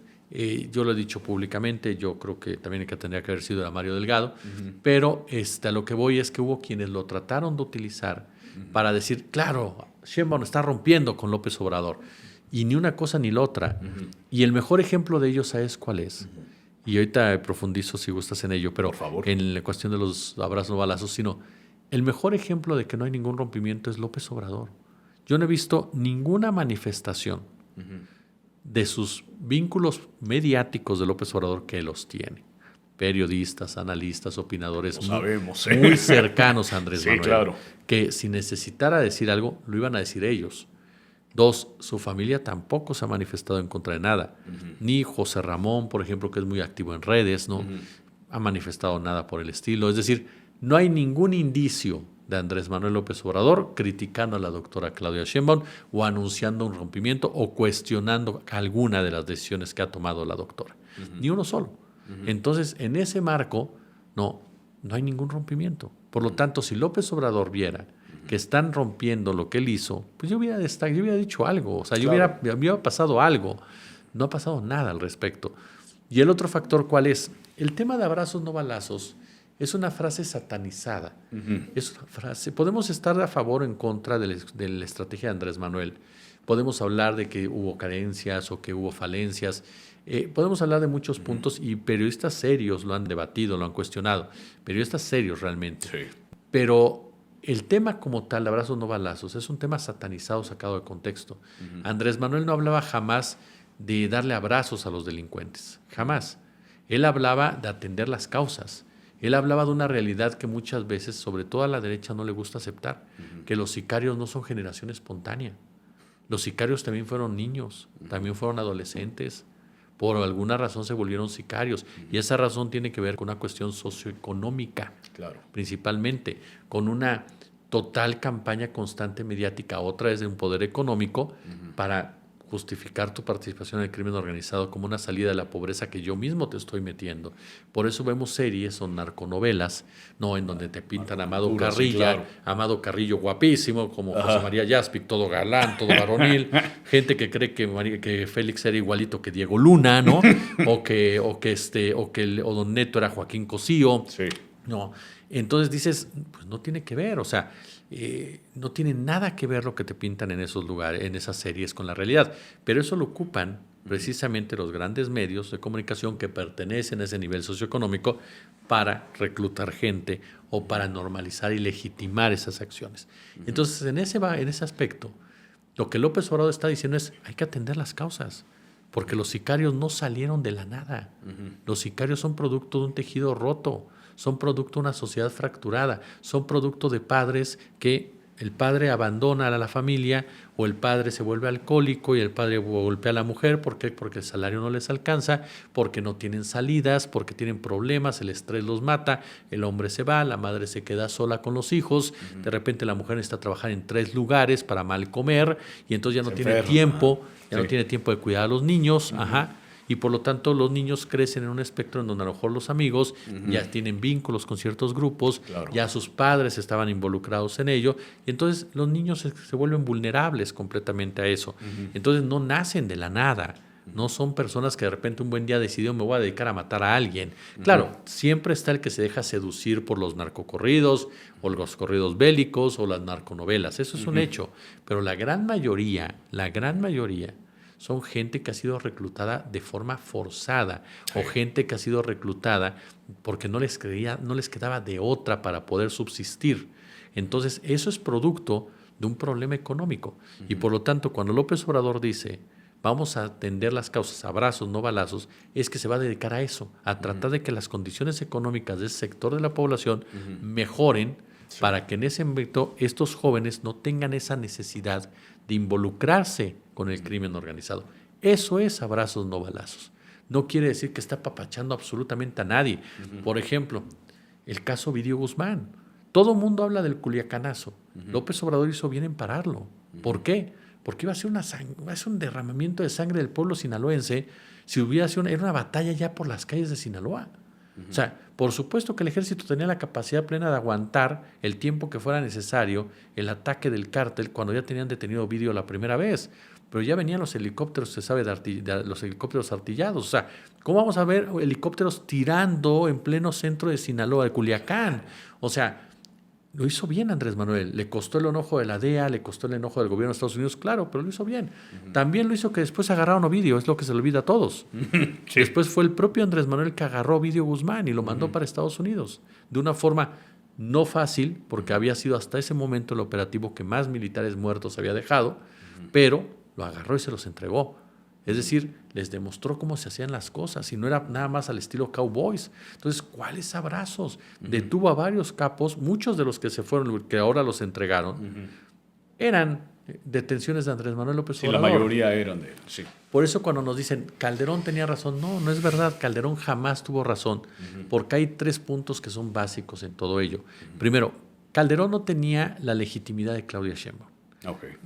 yo lo he dicho públicamente, yo creo que también el que tendría que haber sido era Mario Delgado, pero a lo que voy es que hubo quienes lo trataron de utilizar para decir, claro, Sheinbaum está rompiendo con López Obrador, y ni una cosa ni la otra. Y el mejor ejemplo de ello, ¿sabes cuál es? Y ahorita profundizo si gustas en ello, pero Por favor. en la cuestión de los abrazos no balazos, sino el mejor ejemplo de que no hay ningún rompimiento es López Obrador. Yo no he visto ninguna manifestación de sus vínculos mediáticos de López Obrador, que los tiene. Periodistas, analistas, opinadores Lo sabemos, muy cercanos a Andrés Sí, Manuel, claro. que si necesitara decir algo, lo iban a decir ellos. Dos, su familia tampoco se ha manifestado en contra de nada. Ni José Ramón, por ejemplo, que es muy activo en redes, no ha manifestado nada por el estilo. Es decir, no hay ningún indicio de Andrés Manuel López Obrador criticando a la doctora Claudia Sheinbaum o anunciando un rompimiento o cuestionando alguna de las decisiones que ha tomado la doctora. Ni uno solo. Entonces, en ese marco, no hay ningún rompimiento. Por lo tanto, si López Obrador viera que están rompiendo lo que él hizo, pues yo hubiera dicho algo, o sea, Claro. hubiera pasado algo. No ha pasado nada al respecto. Y el otro factor, ¿cuál es? El tema de abrazos no balazos es una frase satanizada. Es una frase, podemos estar a favor o en contra de la estrategia de Andrés Manuel. Podemos hablar de que hubo carencias o que hubo falencias. Podemos hablar de muchos puntos y periodistas serios lo han debatido, lo han cuestionado. Periodistas serios realmente. Sí. Pero el tema como tal, abrazos no balazos, es un tema satanizado, sacado de contexto. Andrés Manuel no hablaba jamás de darle abrazos a los delincuentes, jamás. Él hablaba de atender las causas. Él hablaba de una realidad que muchas veces, sobre todo a la derecha, no le gusta aceptar, que los sicarios no son generación espontánea. Los sicarios también fueron niños, también fueron adolescentes. Por alguna razón se volvieron sicarios. Y esa razón tiene que ver con una cuestión socioeconómica, principalmente, con una total campaña constante mediática, otra vez de un poder económico, para justificar tu participación en el crimen organizado como una salida de la pobreza que yo mismo te estoy metiendo. Por eso vemos series o narconovelas, ¿no? En donde te pintan a Amado Carrilla, sí, Amado Carrillo guapísimo, como José María Jaspic, todo galán, todo varonil, gente que cree que Félix era igualito que Diego Luna, ¿no? o Don Neto era Joaquín Cosío. Sí. No. Entonces dices, pues no tiene que ver, o sea, no tiene nada que ver lo que te pintan en esos lugares, en esas series con la realidad. Pero eso lo ocupan precisamente los grandes medios de comunicación que pertenecen a ese nivel socioeconómico para reclutar gente o para normalizar y legitimar esas acciones. Entonces, en ese aspecto, lo que López Obrador está diciendo es, hay que atender las causas, porque los sicarios no salieron de la nada. Los sicarios son producto de un tejido roto, son producto de una sociedad fracturada, son producto de padres que el padre abandona a la familia o el padre se vuelve alcohólico y el padre golpea a la mujer. ¿Por qué? Porque el salario no les alcanza, porque no tienen salidas, porque tienen problemas, el estrés los mata, el hombre se va, la madre se queda sola con los hijos, de repente la mujer necesita trabajar en 3 lugares para mal comer y entonces ya no tiene tiempo, no tiene tiempo de cuidar a los niños, y por lo tanto los niños crecen en un espectro en donde a lo mejor los amigos ya tienen vínculos con ciertos grupos, ya sus padres estaban involucrados en ello, y entonces los niños se vuelven vulnerables completamente a eso. Entonces no nacen de la nada, no son personas que de repente un buen día decidieron me voy a dedicar a matar a alguien. Claro, siempre está el que se deja seducir por los narcocorridos o los corridos bélicos o las narconovelas, eso es un hecho, pero la gran mayoría son gente que ha sido reclutada de forma forzada o gente que ha sido reclutada porque no les quedaba de otra para poder subsistir. Entonces, eso es producto de un problema económico. Y por lo tanto, cuando López Obrador dice, vamos a atender las causas, abrazos, no balazos, es que se va a dedicar a eso, a tratar de que las condiciones económicas de ese sector de la población mejoren para que en ese ámbito estos jóvenes no tengan esa necesidad de involucrarse con el crimen organizado. Eso es abrazos, no balazos. No quiere decir que está apapachando absolutamente a nadie. Por ejemplo, el caso Ovidio Guzmán. Todo el mundo habla del Culiacanazo. López Obrador hizo bien en pararlo. ¿Por qué? Porque iba a ser un derramamiento de sangre del pueblo sinaloense si hubiera sido era una batalla ya por las calles de Sinaloa. O sea, por supuesto que el ejército tenía la capacidad plena de aguantar el tiempo que fuera necesario el ataque del cártel cuando ya tenían detenido a Ovidio la primera vez. Pero ya venían los helicópteros, se sabe, de los helicópteros artillados. O sea, ¿cómo vamos a ver helicópteros tirando en pleno centro de Sinaloa, de Culiacán? O sea, lo hizo bien Andrés Manuel. Le costó el enojo de la DEA, le costó el enojo del gobierno de Estados Unidos, claro, pero lo hizo bien. También lo hizo que después agarraron a Ovidio, es lo que se le olvida a todos. Después fue el propio Andrés Manuel que agarró a Ovidio Guzmán y lo mandó para Estados Unidos. De una forma no fácil, porque había sido hasta ese momento el operativo que más militares muertos había dejado, pero lo agarró y se los entregó. Es decir, les demostró cómo se hacían las cosas y no era nada más al estilo cowboys. Entonces, ¿cuáles abrazos? Detuvo a varios capos, muchos de los que se fueron, que ahora los entregaron, eran detenciones de Andrés Manuel López Obrador. Sí, la mayoría eran de él, sí. Por eso cuando nos dicen, Calderón tenía razón, no es verdad, Calderón jamás tuvo razón, porque hay 3 puntos que son básicos en todo ello. Primero, Calderón no tenía la legitimidad de Claudia Sheinbaum.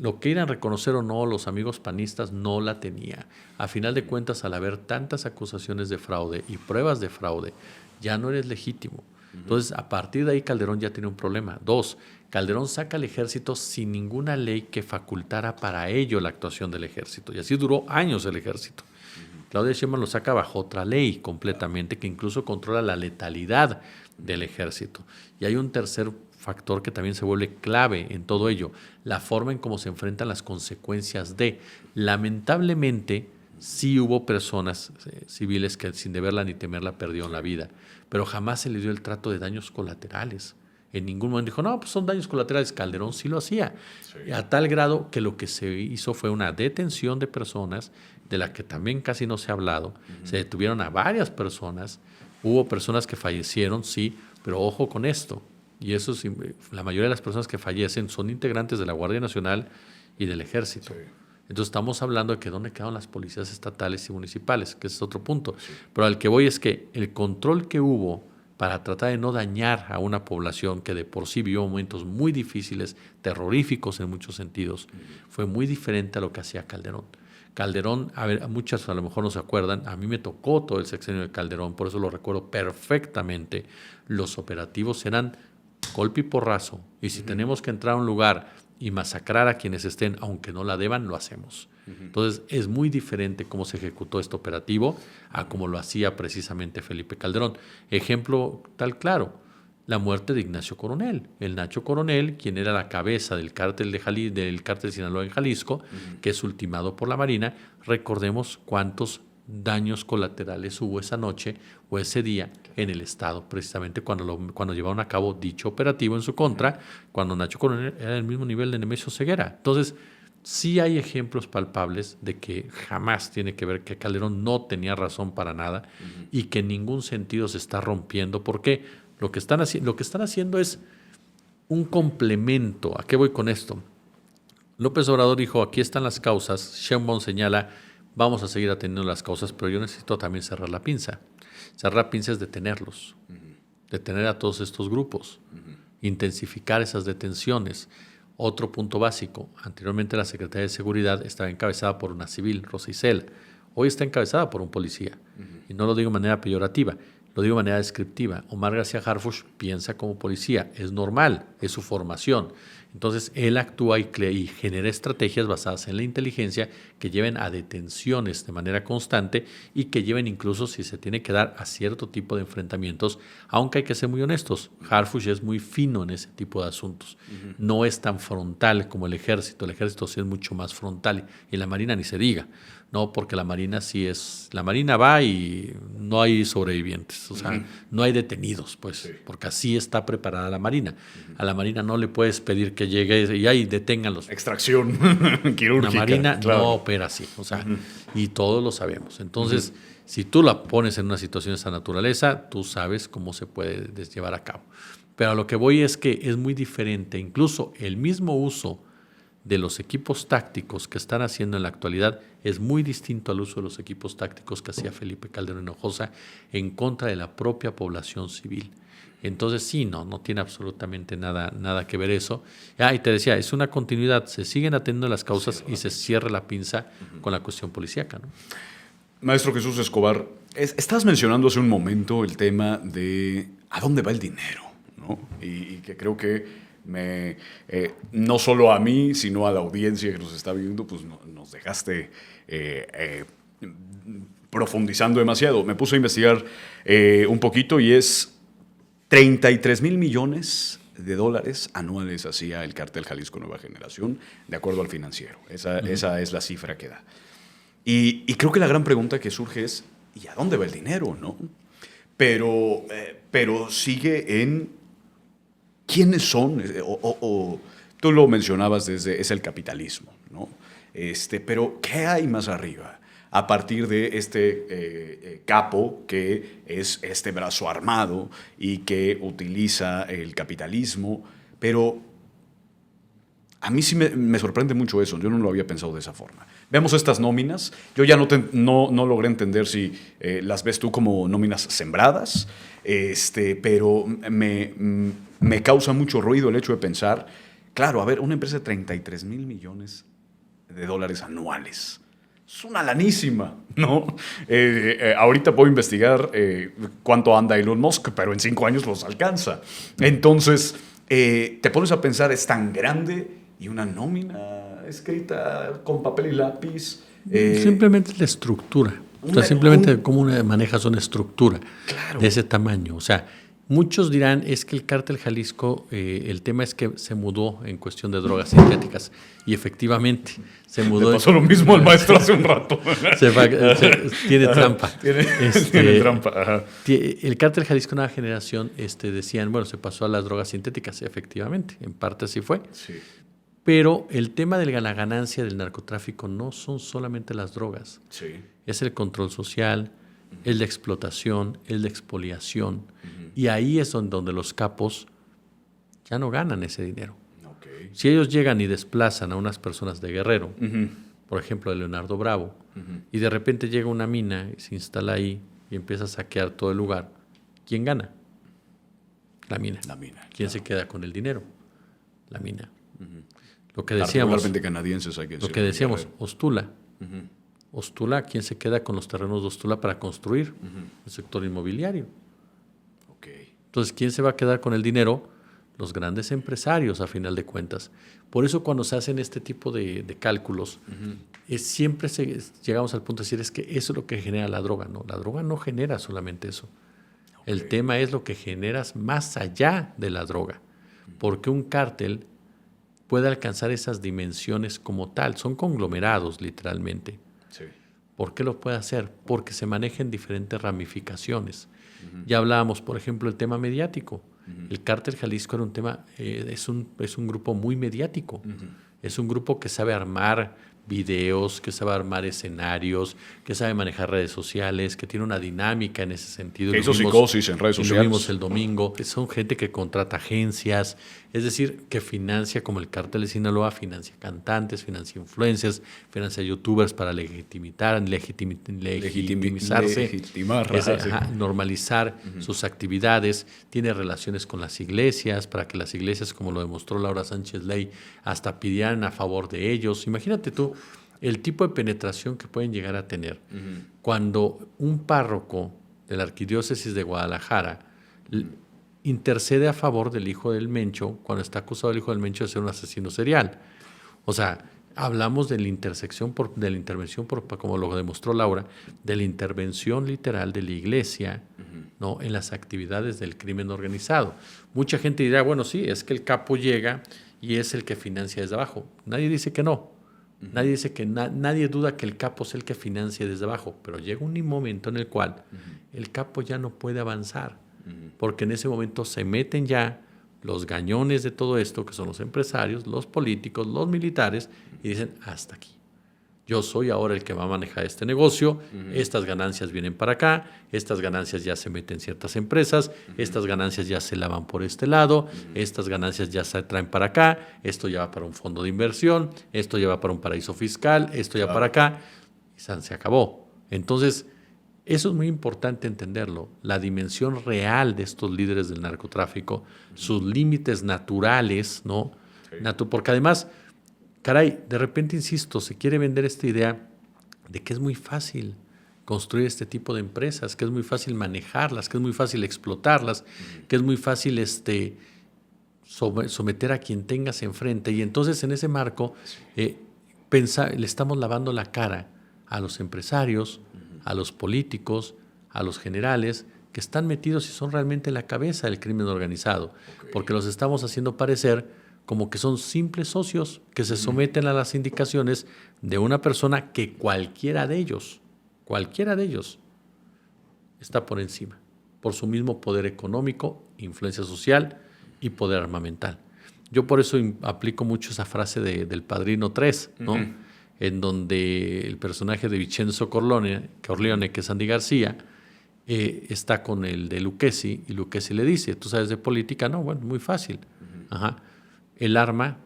Lo que quieran reconocer o no, los amigos panistas no la tenía. A final de cuentas, al haber tantas acusaciones de fraude y pruebas de fraude, ya no eres legítimo. Entonces, a partir de ahí, Calderón ya tiene un problema. 2, Calderón saca al ejército sin ninguna ley que facultara para ello la actuación del ejército. Y así duró años el ejército. Claudia Sheinbaum lo saca bajo otra ley completamente que incluso controla la letalidad del ejército. Y hay un tercer factor que también se vuelve clave en todo ello, la forma en cómo se enfrentan las consecuencias de. Lamentablemente, sí hubo personas civiles que sin deberla ni temerla perdieron la vida, pero jamás se les dio el trato de daños colaterales. En ningún momento dijo, no, pues son daños colaterales. Calderón sí lo hacía, a tal grado que lo que se hizo fue una detención de personas, de la que también casi no se ha hablado. Se detuvieron a varias personas, hubo personas que fallecieron, sí, pero ojo con esto. Y eso la mayoría de las personas que fallecen son integrantes de la Guardia Nacional y del Ejército. Entonces estamos hablando de que dónde quedaron las policías estatales y municipales, que ese es otro punto. Sí. Pero al que voy es que el control que hubo para tratar de no dañar a una población que de por sí vivió momentos muy difíciles, terroríficos en muchos sentidos, fue muy diferente a lo que hacía Calderón. Calderón, a ver, muchas a lo mejor no se acuerdan, a mí me tocó todo el sexenio de Calderón, por eso lo recuerdo perfectamente. Los operativos eran golpe y porrazo, y si tenemos que entrar a un lugar y masacrar a quienes estén, aunque no la deban, lo hacemos. Entonces, es muy diferente cómo se ejecutó este operativo a cómo lo hacía precisamente Felipe Calderón. Ejemplo tal claro, la muerte de Ignacio Coronel. El Nacho Coronel, quien era la cabeza del cártel del cártel de Sinaloa en Jalisco, que es ultimado por la Marina. Recordemos cuántos daños colaterales hubo esa noche o ese día en el Estado, precisamente cuando llevaron a cabo dicho operativo en su contra, cuando Nacho Coronel era del mismo nivel de Nemesio Ceguera. Entonces, sí hay ejemplos palpables de que jamás tiene que ver que Calderón no tenía razón para nada y que en ningún sentido se está rompiendo, porque lo que están haciendo es un complemento. ¿A qué voy con esto? López Obrador dijo, aquí están las causas. Sheinbaum señala, vamos a seguir atendiendo las causas, pero yo necesito también cerrar la pinza. Cerrar la pinza es detenerlos, detener a todos estos grupos, intensificar esas detenciones. Otro punto básico, anteriormente la Secretaría de Seguridad estaba encabezada por una civil, Rosa Isela. Hoy está encabezada por un policía. Y no lo digo de manera peyorativa, lo digo de manera descriptiva. Omar García Harfuch piensa como policía, es normal, es su formación. Entonces, él actúa y genera estrategias basadas en la inteligencia que lleven a detenciones de manera constante y que lleven incluso, si se tiene que dar, a cierto tipo de enfrentamientos, aunque hay que ser muy honestos. Harfuch es muy fino en ese tipo de asuntos. No es tan frontal como el ejército. El ejército sí es mucho más frontal y la Marina ni se diga. No, porque la Marina sí es... La Marina va y no hay sobrevivientes, o sea, no hay detenidos, pues, porque así está preparada la Marina. A la Marina no le puedes pedir que llegue y ahí deténganlos. Extracción quirúrgica. La Marina no opera así, o sea, y todos lo sabemos. Entonces, si tú la pones en una situación de esa naturaleza, tú sabes cómo se puede llevar a cabo. Pero a lo que voy es que es muy diferente, incluso el mismo uso de los equipos tácticos que están haciendo en la actualidad es muy distinto al uso de los equipos tácticos que hacía Felipe Calderón Hinojosa en contra de la propia población civil. Entonces sí, no tiene absolutamente nada que ver eso. Y te decía, es una continuidad, se siguen atendiendo las causas y se cierra la pinza con la cuestión policíaca, ¿no? Maestro Jesús Escobar, estás mencionando hace un momento el tema de a dónde va el dinero, ¿no? Y que creo que no solo a mí, sino a la audiencia que nos está viendo, pues nos dejaste profundizando demasiado. Me puse a investigar un poquito y es 33 mil millones de dólares anuales hacía el cártel Jalisco Nueva Generación, de acuerdo al Financiero. Esa es la cifra que da. Y creo que la gran pregunta que surge es, ¿y a dónde va el dinero, no? Pero sigue en quiénes son, o tú lo mencionabas es el capitalismo, ¿no? Pero ¿qué hay más arriba? A partir de este capo que es este brazo armado y que utiliza el capitalismo, pero a mí sí me sorprende mucho eso, yo no lo había pensado de esa forma. Vemos estas nóminas, yo ya no logré entender si las ves tú como nóminas sembradas, pero me causa mucho ruido el hecho de pensar, claro, a ver, una empresa de 33 mil millones de dólares anuales, es una lanísima, ¿no? Ahorita puedo investigar cuánto anda Elon Musk, pero en 5 años los alcanza. Entonces, te pones a pensar, es tan grande y una nómina escrita con papel y lápiz. Simplemente la estructura. Simplemente cómo manejas una estructura de ese tamaño. O sea, muchos dirán, es que el cártel Jalisco, el tema es que se mudó en cuestión de drogas sintéticas. Y efectivamente, se mudó. Le pasó lo mismo al maestro hace un rato. Tiene trampa. Tiene trampa. Ajá. El cártel Jalisco Nueva Generación decían, bueno, se pasó a las drogas sintéticas. Efectivamente, en parte así fue. Sí. Pero el tema de la ganancia del narcotráfico no son solamente las drogas. Sí. Es el control social, es la explotación, es la expoliación. Y ahí es donde los capos ya no ganan ese dinero. Okay. Si ellos llegan y desplazan a unas personas de Guerrero, por ejemplo, de Leonardo Bravo, y de repente llega una mina y se instala ahí y empieza a saquear todo el lugar, ¿quién gana? La mina. La mina. ¿Quién claro. se queda con el dinero? La mina. Lo que decíamos, Particularmente canadienses, hay que lo decirlo, que decíamos, Guerrero. Ostula. Ostula, ¿quién se queda con los terrenos de Ostula para construir? El sector inmobiliario. Ok. Entonces, ¿quién se va a quedar con el dinero? Los grandes empresarios, a final de cuentas. Por eso cuando se hacen este tipo de cálculos, siempre llegamos al punto de decir, es que eso es lo que genera la droga. No, la droga no genera solamente eso. El tema es lo que generas más allá de la droga. Porque un cártel puede alcanzar esas dimensiones como tal. Son conglomerados, literalmente. Sí. ¿Por qué lo puede hacer? Porque se manejan diferentes ramificaciones. Ya hablábamos, por ejemplo, el tema mediático. El Cártel Jalisco era un tema, es un grupo muy mediático. Es un grupo que sabe armar videos, que sabe armar escenarios, que sabe manejar redes sociales, que tiene una dinámica en ese sentido. Que hizo psicosis en redes y sociales. Lo vimos el domingo. Son gente que contrata agencias, es decir, que financia, como el Cártel de Sinaloa, financia cantantes, financia influencers, financia youtubers para normalizar sus actividades. Tiene relaciones con las iglesias, para que las iglesias, como lo demostró Laura Sánchez Ley, hasta pidieran a favor de ellos. Imagínate tú el tipo de penetración que pueden llegar a tener cuando un párroco de la Arquidiócesis de Guadalajara intercede a favor del hijo del Mencho, cuando está acusado el hijo del Mencho de ser un asesino serial. O sea, hablamos de la intervención, como lo demostró Laura, de la intervención literal de la iglesia, ¿no?, en las actividades del crimen organizado. Mucha gente dirá, bueno, sí, es que el capo llega y es el que financia desde abajo. Nadie dice que no. Nadie dice que nadie duda que el capo es el que financia desde abajo, pero llega un momento en el cual el capo ya no puede avanzar, porque en ese momento se meten ya los gañones de todo esto, que son los empresarios, los políticos, los militares, y dicen, hasta aquí. Yo soy ahora el que va a manejar este negocio, estas ganancias vienen para acá, estas ganancias ya se meten en ciertas empresas, estas ganancias ya se lavan por este lado, estas ganancias ya se traen para acá, esto ya va para un fondo de inversión, esto ya va para un paraíso fiscal, esto ya para acá, y se acabó. Entonces, eso es muy importante entenderlo, la dimensión real de estos líderes del narcotráfico, sus límites naturales, ¿no? Sí. Porque además, caray, de repente, insisto, se quiere vender esta idea de que es muy fácil construir este tipo de empresas, que es muy fácil manejarlas, que es muy fácil explotarlas, que es muy fácil someter a quien tengas enfrente. Y entonces, en ese marco, le estamos lavando la cara a los empresarios, a los políticos, a los generales, que están metidos y son realmente la cabeza del crimen organizado, porque los estamos haciendo parecer como que son simples socios que se someten a las indicaciones de una persona que cualquiera de ellos está por encima, por su mismo poder económico, influencia social y poder armamental. Yo por eso aplico mucho esa frase del Padrino 3, ¿no? En donde el personaje de Vincenzo Corleone, que es Andy García, está con el de Lucchesi, y Lucchesi le dice, ¿tú sabes de política? No, bueno, muy fácil. El arma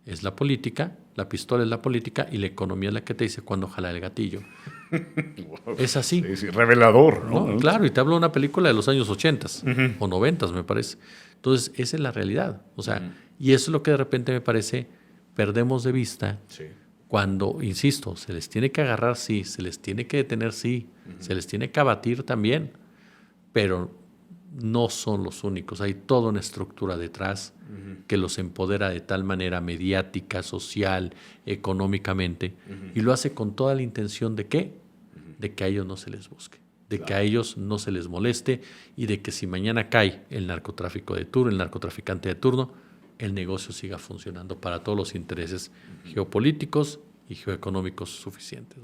es la política, la pistola es la política y la economía es la que te dice cuándo jalar el gatillo. Wow. Es así. Sí, revelador, ¿no? Claro, y te hablo de una película de los años 80 o 90, me parece. Entonces, esa es la realidad. O sea, y eso es lo que de repente me parece perdemos de vista. Sí. Cuando, insisto, se les tiene que agarrar, sí, se les tiene que detener, sí, se les tiene que abatir también, pero no son los únicos. Hay toda una estructura detrás que los empodera de tal manera mediática, social, económicamente, y lo hace con toda la intención de ¿qué? De que a ellos no se les busque, de que a ellos no se les moleste y de que si mañana cae el narcotráfico de turno, el narcotraficante de turno, el negocio siga funcionando para todos los intereses geopolíticos y geoeconómicos suficientes.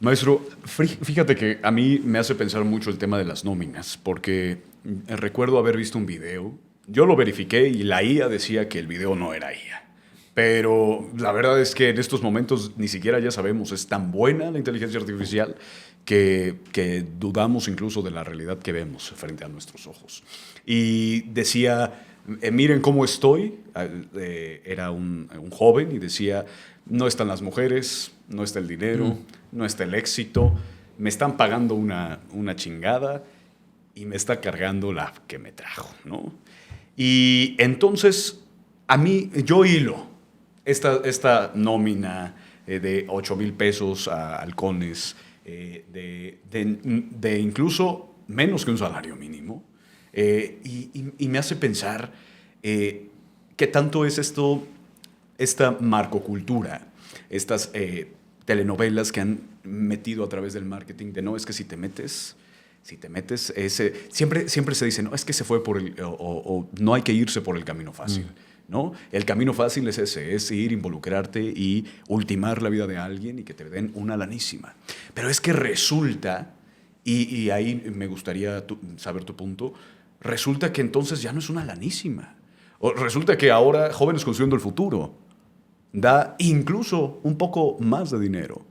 Maestro, fíjate que a mí me hace pensar mucho el tema de las nóminas, porque recuerdo haber visto un video, yo lo verifiqué y la IA decía que el video no era IA. Pero la verdad es que en estos momentos ni siquiera ya sabemos, es tan buena la inteligencia artificial que dudamos incluso de la realidad que vemos frente a nuestros ojos. Y decía miren cómo estoy. Era un joven y decía, no están las mujeres, no está el dinero, no está el éxito, me están pagando una chingada y me está cargando la que me trajo, ¿no? Y entonces, a mí, yo hilo esta nómina de 8,000 pesos a halcones, de incluso menos que un salario mínimo, y me hace pensar qué tanto es esta marcocultura, estas telenovelas que han metido a través del marketing de no, es que si te metes siempre se dice, no, es que se fue por o no hay que irse por el camino fácil. ¿No? El camino fácil es ese, es ir, involucrarte y ultimar la vida de alguien y que te den una lanísima. Pero es que resulta, y ahí me gustaría saber tu punto, resulta que entonces ya no es una lanísima. O resulta que ahora Jóvenes Construyendo el Futuro da incluso un poco más de dinero.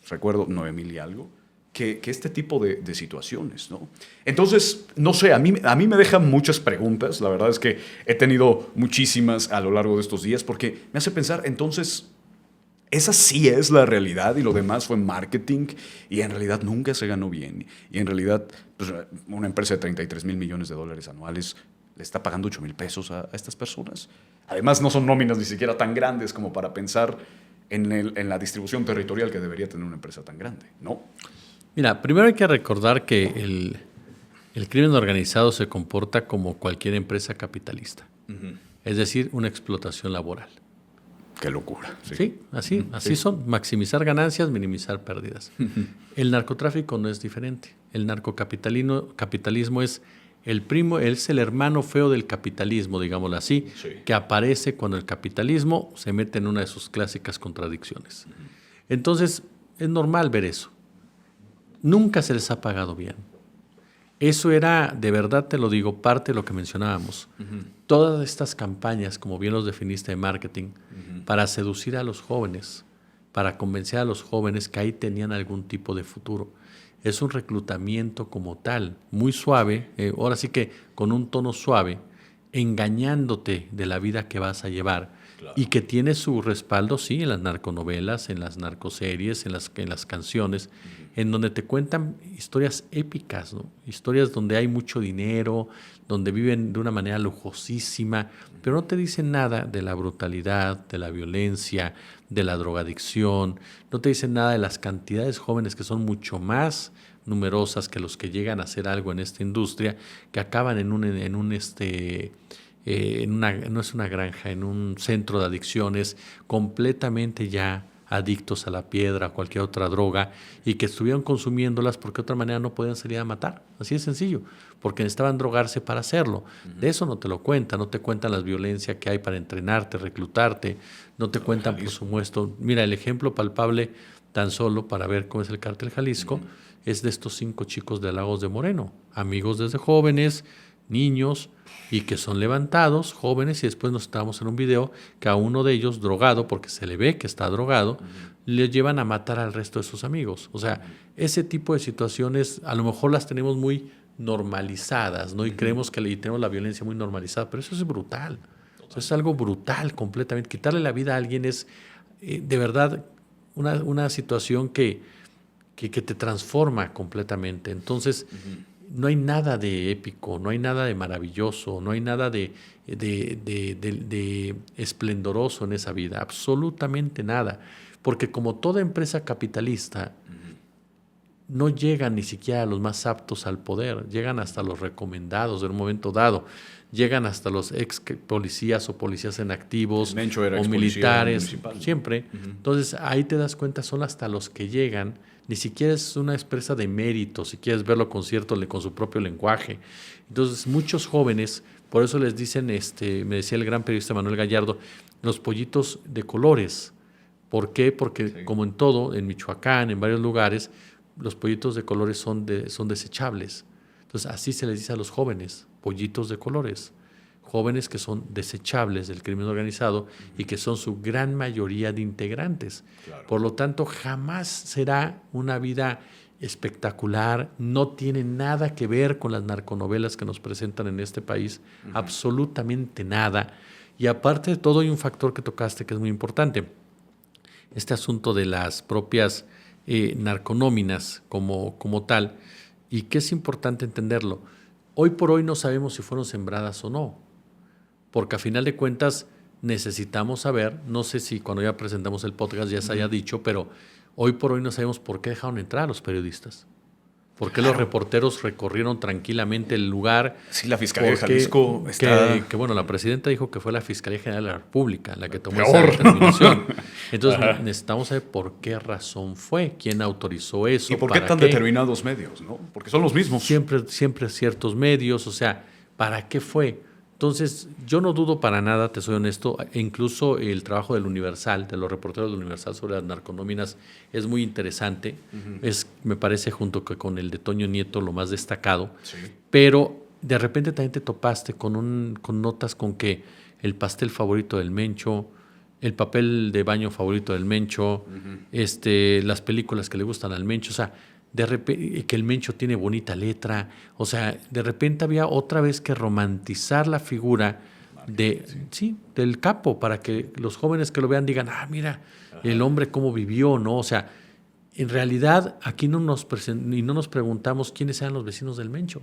Recuerdo 9,000 y algo. Que este tipo de situaciones, ¿no? Entonces, no sé, a mí me dejan muchas preguntas. La verdad es que he tenido muchísimas a lo largo de estos días porque me hace pensar, entonces, esa sí es la realidad y lo demás fue marketing y en realidad nunca se ganó bien. Y en realidad, pues, una empresa de 33,000 millones de dólares anuales le está pagando 8,000 pesos a estas personas. Además, no son nóminas ni siquiera tan grandes como para pensar en la distribución territorial que debería tener una empresa tan grande, ¿no? Mira, primero hay que recordar que el crimen organizado se comporta como cualquier empresa capitalista. Es decir, una explotación laboral. Qué locura. Sí, así son. Maximizar ganancias, minimizar pérdidas. El narcotráfico no es diferente. El narcocapitalismo es es el hermano feo del capitalismo, digámoslo así, que aparece cuando el capitalismo se mete en una de sus clásicas contradicciones. Entonces, es normal ver eso. Nunca se les ha pagado bien. Eso era, de verdad te lo digo, parte de lo que mencionábamos. Todas estas campañas, como bien los definiste de marketing, para seducir a los jóvenes, para convencer a los jóvenes que ahí tenían algún tipo de futuro. Es un reclutamiento como tal, muy suave, ahora sí que con un tono suave, engañándote de la vida que vas a llevar. Claro. Y que tiene su respaldo, sí, en las narconovelas, en las narcoseries, en las canciones, en donde te cuentan historias épicas, ¿no? Historias donde hay mucho dinero, donde viven de una manera lujosísima, pero no te dicen nada de la brutalidad, de la violencia, de la drogadicción, no te dicen nada de las cantidades jóvenes que son mucho más numerosas que los que llegan a hacer algo en esta industria, que acaban no es una granja, en un centro de adicciones, completamente ya adictos a la piedra, a cualquier otra droga, y que estuvieron consumiéndolas porque de otra manera no podían salir a matar. Así de sencillo, porque necesitaban drogarse para hacerlo. De eso no te lo cuentan, no te cuentan la violencia que hay para entrenarte, reclutarte, no te cuentan, por supuesto. Mira, el ejemplo palpable, tan solo para ver cómo es el Cártel Jalisco, es de estos 5 chicos de Lagos de Moreno, amigos desde jóvenes, niños, y que son levantados, jóvenes, y después nos estábamos en un video que a uno de ellos, drogado, porque se le ve que está drogado, le llevan a matar al resto de sus amigos. O sea, ese tipo de situaciones a lo mejor las tenemos muy normalizadas, ¿no? Y creemos que tenemos la violencia muy normalizada, pero eso es brutal. Eso es algo brutal completamente. Quitarle la vida a alguien es, de verdad, una situación que te transforma completamente. Entonces, no hay nada de épico, no hay nada de maravilloso, no hay nada de esplendoroso en esa vida, absolutamente nada. Porque como toda empresa capitalista, no llegan ni siquiera a los más aptos al poder, llegan hasta los recomendados en un momento dado, llegan hasta los ex policías o policías en activos o militares, siempre. Entonces ahí te das cuenta, son hasta los que llegan. Ni siquiera es una empresa de mérito, si quieres verlo con su propio lenguaje. Entonces, muchos jóvenes, por eso les dicen, me decía el gran periodista Manuel Gallardo, los pollitos de colores. ¿Por qué? Porque como en todo, en Michoacán, en varios lugares, los pollitos de colores son desechables. Entonces, así se les dice a los jóvenes, pollitos de colores. Jóvenes que son desechables del crimen organizado y que son su gran mayoría de integrantes. Claro. Por lo tanto, jamás será una vida espectacular, no tiene nada que ver con las narconovelas que nos presentan en este país, absolutamente nada. Y aparte de todo hay un factor que tocaste que es muy importante, este asunto de las propias narconóminas como tal, y que es importante entenderlo. Hoy por hoy no sabemos si fueron sembradas o no, porque a final de cuentas necesitamos saber, no sé si cuando ya presentamos el podcast ya se haya dicho, pero hoy por hoy no sabemos por qué dejaron entrar a los periodistas. ¿Por qué los reporteros recorrieron tranquilamente el lugar? Sí, la Fiscalía de Jalisco está... Que, bueno, la presidenta dijo que fue la Fiscalía General de la República la que tomó Peor. esa determinación. Entonces necesitamos saber por qué razón fue, quién autorizó eso. ¿Y por qué tan determinados medios, no? Porque son los mismos. Siempre ciertos medios, o sea, ¿para qué fue? Entonces, yo no dudo para nada, te soy honesto, e incluso el trabajo del Universal, de los reporteros del Universal sobre las narconóminas es muy interesante. Me parece, junto con el de Toño Nieto, lo más destacado. Sí. Pero de repente también te topaste con notas con que el pastel favorito del Mencho, el papel de baño favorito del Mencho, las películas que le gustan al Mencho, o sea, de repente, que el Mencho tiene bonita letra, o sea, de repente había otra vez que romantizar la figura del capo, para que los jóvenes que lo vean digan, mira, el hombre cómo vivió, ¿no? O sea, en realidad aquí no nos preguntamos quiénes eran los vecinos del Mencho.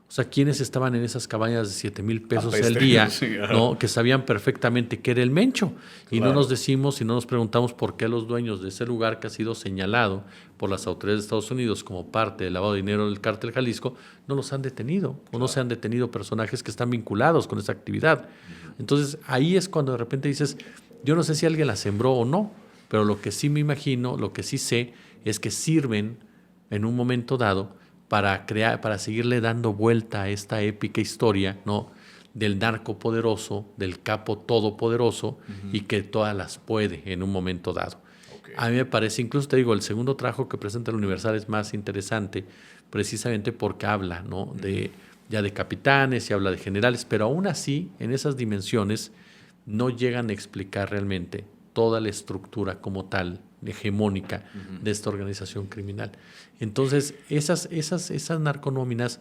O sea, quiénes estaban en esas cabañas de 7,000 pesos al día, ¿no? Que sabían perfectamente que era el Mencho. Y no nos decimos y no nos preguntamos por qué los dueños de ese lugar que ha sido señalado por las autoridades de Estados Unidos como parte del lavado de dinero del cártel Jalisco, no los han detenido. O no se han detenido personajes que están vinculados con esa actividad. Entonces, ahí es cuando de repente dices, yo no sé si alguien la sembró o no, pero lo que sí me imagino, lo que sí sé, es que sirven en un momento dado para seguirle dando vuelta a esta épica historia, ¿no? Del narco poderoso, del capo todopoderoso, y que todas las puede en un momento dado. Okay. A mí me parece, incluso te digo, el segundo trabajo que presenta el Universal es más interesante, precisamente porque habla, ¿no? Ya de capitanes y habla de generales, pero aún así, en esas dimensiones, no llegan a explicar realmente toda la estructura como tal, hegemónica, de esta organización criminal. Entonces, esas narconóminas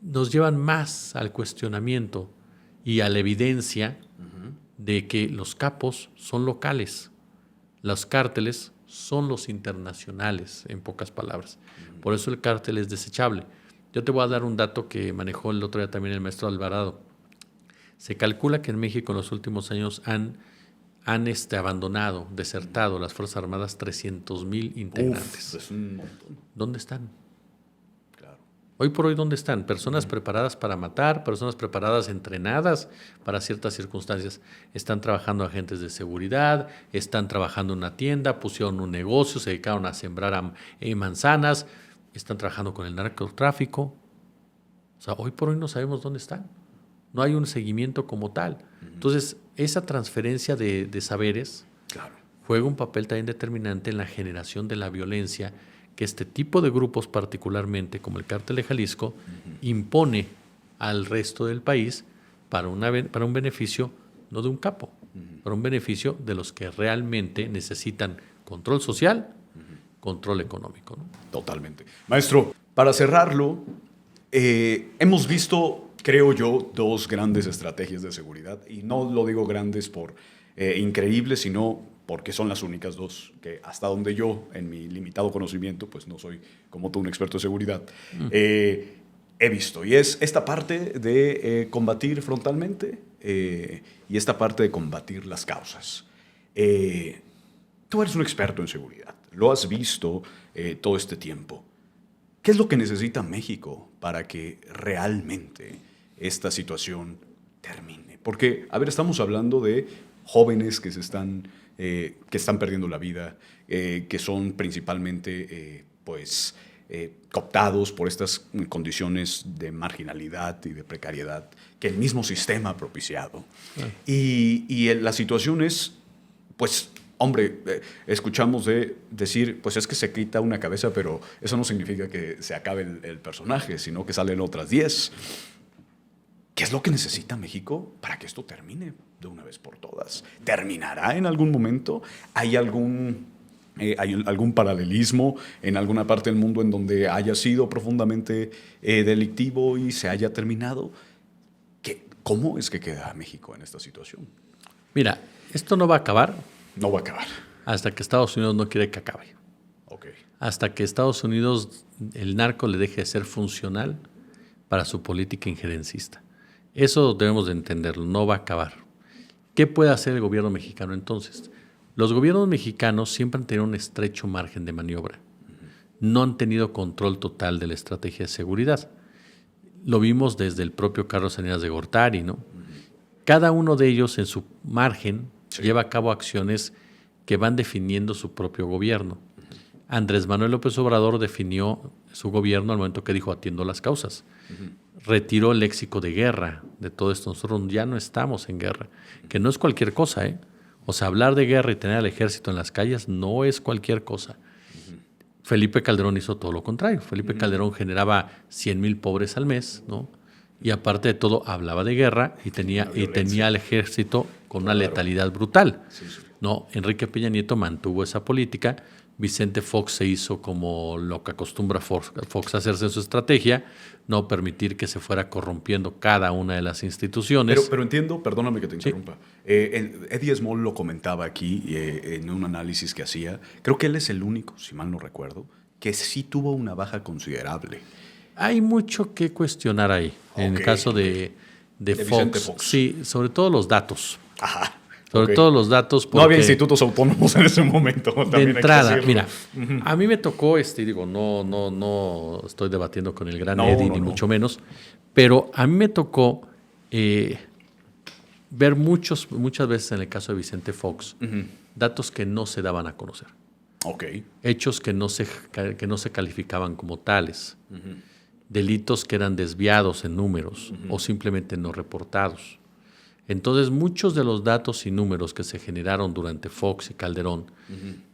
nos llevan más al cuestionamiento y a la evidencia de que los capos son locales, los cárteles son los internacionales, en pocas palabras. Por eso el cártel es desechable. Yo te voy a dar un dato que manejó el otro día también el maestro Alvarado. Se calcula que en México en los últimos años han abandonado, desertado las Fuerzas Armadas 300,000 integrantes. Es un montón. ¿Dónde están? Claro. Hoy por hoy, ¿dónde están? Personas preparadas para matar, personas preparadas, entrenadas para ciertas circunstancias. Están trabajando agentes de seguridad, están trabajando en una tienda, pusieron un negocio, se dedicaron a sembrar manzanas, están trabajando con el narcotráfico. O sea, hoy por hoy no sabemos dónde están. No hay un seguimiento como tal. Entonces, esa transferencia de saberes juega un papel también determinante en la generación de la violencia que este tipo de grupos, particularmente como el Cártel de Jalisco, impone al resto del país para un beneficio, no de un capo, para un beneficio de los que realmente necesitan control social, control económico, ¿no? Totalmente. Maestro, para cerrarlo, hemos visto, creo yo, dos grandes estrategias de seguridad, y no lo digo grandes por increíbles, sino porque son las únicas dos que hasta donde yo, en mi limitado conocimiento, pues no soy como tú un experto de seguridad, he visto. Y es esta parte de combatir frontalmente y esta parte de combatir las causas. Tú eres un experto en seguridad, lo has visto todo este tiempo. ¿Qué es lo que necesita México para que realmente esta situación termine? Porque, a ver, estamos hablando de jóvenes que están perdiendo la vida, que son principalmente cooptados por estas condiciones de marginalidad y de precariedad que el mismo sistema ha propiciado. Y la situación es, pues, hombre, escuchamos decir, pues es que se quita una cabeza, pero eso no significa que se acabe el personaje, sino que salen otras 10. ¿Qué es lo que necesita México para que esto termine de una vez por todas? ¿Terminará en algún momento? ¿Hay algún ¿Hay algún paralelismo en alguna parte del mundo en donde haya sido profundamente delictivo y se haya terminado? ¿Cómo es que queda México en esta situación? Mira, esto no va a acabar. No va a acabar. Hasta que Estados Unidos no quiere que acabe. Okay. Hasta que Estados Unidos, el narco le deje de ser funcional para su política injerencista. Eso debemos de entenderlo, no va a acabar. ¿Qué puede hacer el gobierno mexicano entonces? Los gobiernos mexicanos siempre han tenido un estrecho margen de maniobra. No han tenido control total de la estrategia de seguridad. Lo vimos desde el propio Carlos Salinas de Gortari, ¿no? Cada uno de ellos en su margen lleva a cabo acciones que van definiendo su propio gobierno. Andrés Manuel López Obrador definió su gobierno al momento que dijo atiendo las causas. Retiró el léxico de guerra de todo esto. Nosotros ya no estamos en guerra, que no es cualquier cosa, ¿eh? O sea, hablar de guerra y tener al ejército en las calles no es cualquier cosa. Felipe Calderón hizo todo lo contrario. Felipe Calderón generaba 100,000 pobres al mes, ¿no? Y aparte de todo, hablaba de guerra y tenía al ejército con una letalidad brutal. ¿No? Enrique Peña Nieto mantuvo esa política. Vicente Fox se hizo como lo que acostumbra Fox a hacerse en su estrategia, no permitir que se fuera corrompiendo cada una de las instituciones. Pero entiendo, perdóname que te interrumpa. Eddie Small lo comentaba aquí en un análisis que hacía. Creo que él es el único, si mal no recuerdo, que sí tuvo una baja considerable. Hay mucho que cuestionar ahí. En el caso de Fox, sí, sobre todo los datos. Ajá. Sobre todo los datos. No había institutos autónomos en ese momento. De entrada, mira, a mí me tocó, no estoy debatiendo con el gran Eddie, ni mucho menos, pero a mí me tocó ver muchas veces en el caso de Vicente Fox, datos que no se daban a conocer. Hechos que no se calificaban como tales. Delitos que eran desviados en números o simplemente no reportados. Entonces, muchos de los datos y números que se generaron durante Fox y Calderón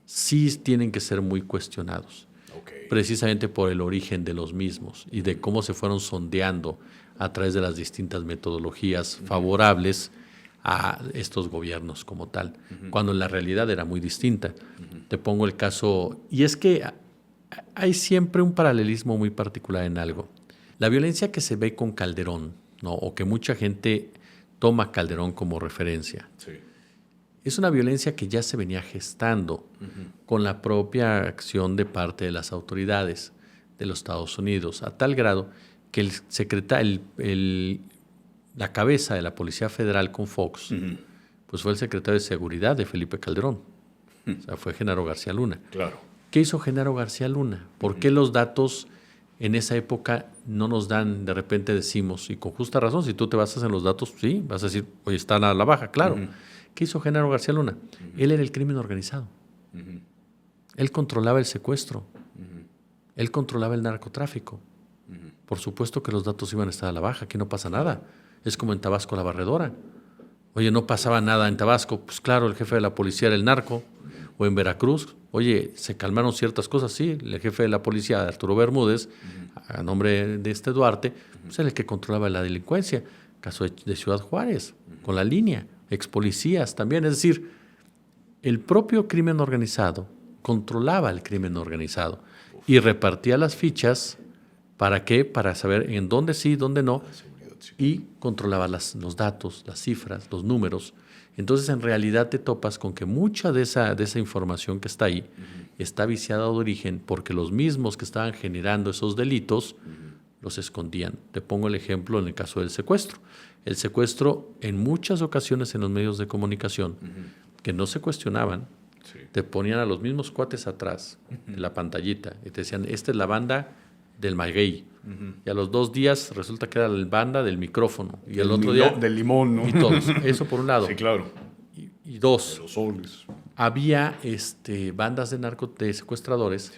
sí tienen que ser muy cuestionados, precisamente por el origen de los mismos y de cómo se fueron sondeando a través de las distintas metodologías favorables a estos gobiernos como tal, cuando en la realidad era muy distinta. Te pongo el caso, y es que hay siempre un paralelismo muy particular en algo. La violencia que se ve con Calderón, ¿no? O que mucha gente toma Calderón como referencia. Es una violencia que ya se venía gestando con la propia acción de parte de las autoridades de los Estados Unidos, a tal grado que la cabeza de la Policía Federal con Fox, pues fue el secretario de Seguridad de Felipe Calderón. O sea, fue Genaro García Luna. Claro. ¿Qué hizo Genaro García Luna? ¿Por qué los datos en esa época no nos dan, de repente decimos, y con justa razón, si tú te basas en los datos, sí, vas a decir, oye, están a la baja, claro. ¿Qué hizo Genaro García Luna? Él era el crimen organizado. Él controlaba el secuestro. Él controlaba el narcotráfico. Por supuesto que los datos iban a estar a la baja, aquí no pasa nada. Es como en Tabasco la barredora. Oye, no pasaba nada en Tabasco, pues claro, el jefe de la policía era el narco. O en Veracruz, oye, se calmaron ciertas cosas, sí, el jefe de la policía, Arturo Bermúdez, a nombre de Duarte, pues era el que controlaba la delincuencia. Caso de Ciudad Juárez, con la línea, ex policías también. Es decir, el propio crimen organizado controlaba el crimen organizado y repartía las fichas, ¿para qué? Para saber en dónde sí, dónde no, y controlaba los datos, las cifras, los números. Entonces, en realidad te topas con que mucha de esa información que está ahí está viciada de origen porque los mismos que estaban generando esos delitos los escondían. Te pongo el ejemplo en el caso del secuestro. El secuestro, en muchas ocasiones en los medios de comunicación, que no se cuestionaban, te ponían a los mismos cuates atrás, en la pantallita, y te decían, esta es la banda del maguey. Y a los 2 días resulta que era la banda del micrófono. Y el otro día... Del limón, ¿no? Y todos. Eso por un lado. Sí, claro. Y 2. De los soles. Había bandas de secuestradores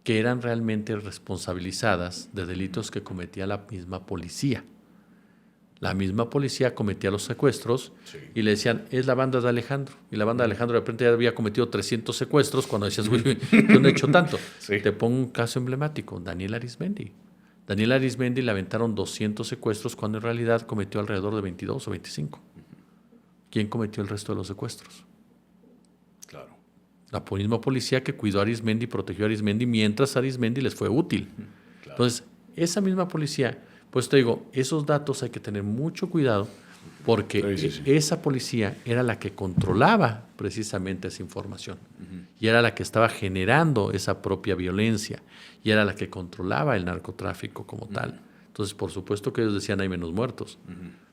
que eran realmente responsabilizadas de delitos que cometía la misma policía. La misma policía cometía los secuestros y le decían, es la banda de Alejandro. Y la banda de Alejandro de repente ya había cometido 300 secuestros cuando decías, güey, yo no he hecho tanto. Te pongo un caso emblemático, Daniel Arizmendi. Daniel Arizmendi le aventaron 200 secuestros cuando en realidad cometió alrededor de 22 o 25. ¿Quién cometió el resto de los secuestros? Claro. La misma policía que cuidó a Arizmendi y protegió a Arizmendi mientras a Arizmendi les fue útil. Claro. Entonces, esa misma policía, pues te digo, esos datos hay que tener mucho cuidado porque Sí. esa policía era la que controlaba precisamente esa información y era la que estaba generando esa propia violencia y era la que controlaba el narcotráfico como tal. Entonces, por supuesto que ellos decían hay menos muertos.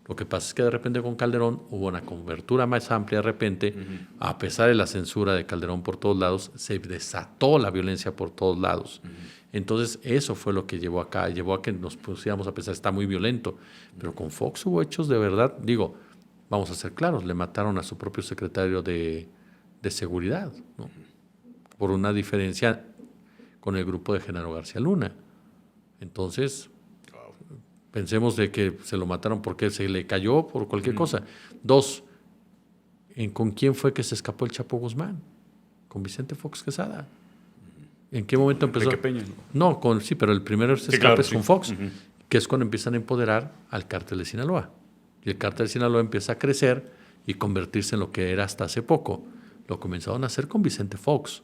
Lo que pasa es que de repente con Calderón hubo una cobertura más amplia de repente, a pesar de la censura de Calderón por todos lados, se desató la violencia por todos lados. Entonces eso fue lo que llevó a que nos pusiéramos a pensar, está muy violento, pero con Fox hubo hechos de verdad, digo, vamos a ser claros, le mataron a su propio secretario de seguridad, ¿no? Por una diferencia con el grupo de Genaro García Luna. Entonces, pensemos de que se lo mataron porque se le cayó por cualquier cosa. 2, ¿con quién fue que se escapó el Chapo Guzmán? Con Vicente Fox Quesada. ¿En qué momento empezó? Enrique Peña, ¿no? Sí, pero el primero escape es con Fox, que es cuando empiezan a empoderar al cártel de Sinaloa. Y el cártel de Sinaloa empieza a crecer y convertirse en lo que era hasta hace poco. Lo comenzaron a hacer con Vicente Fox.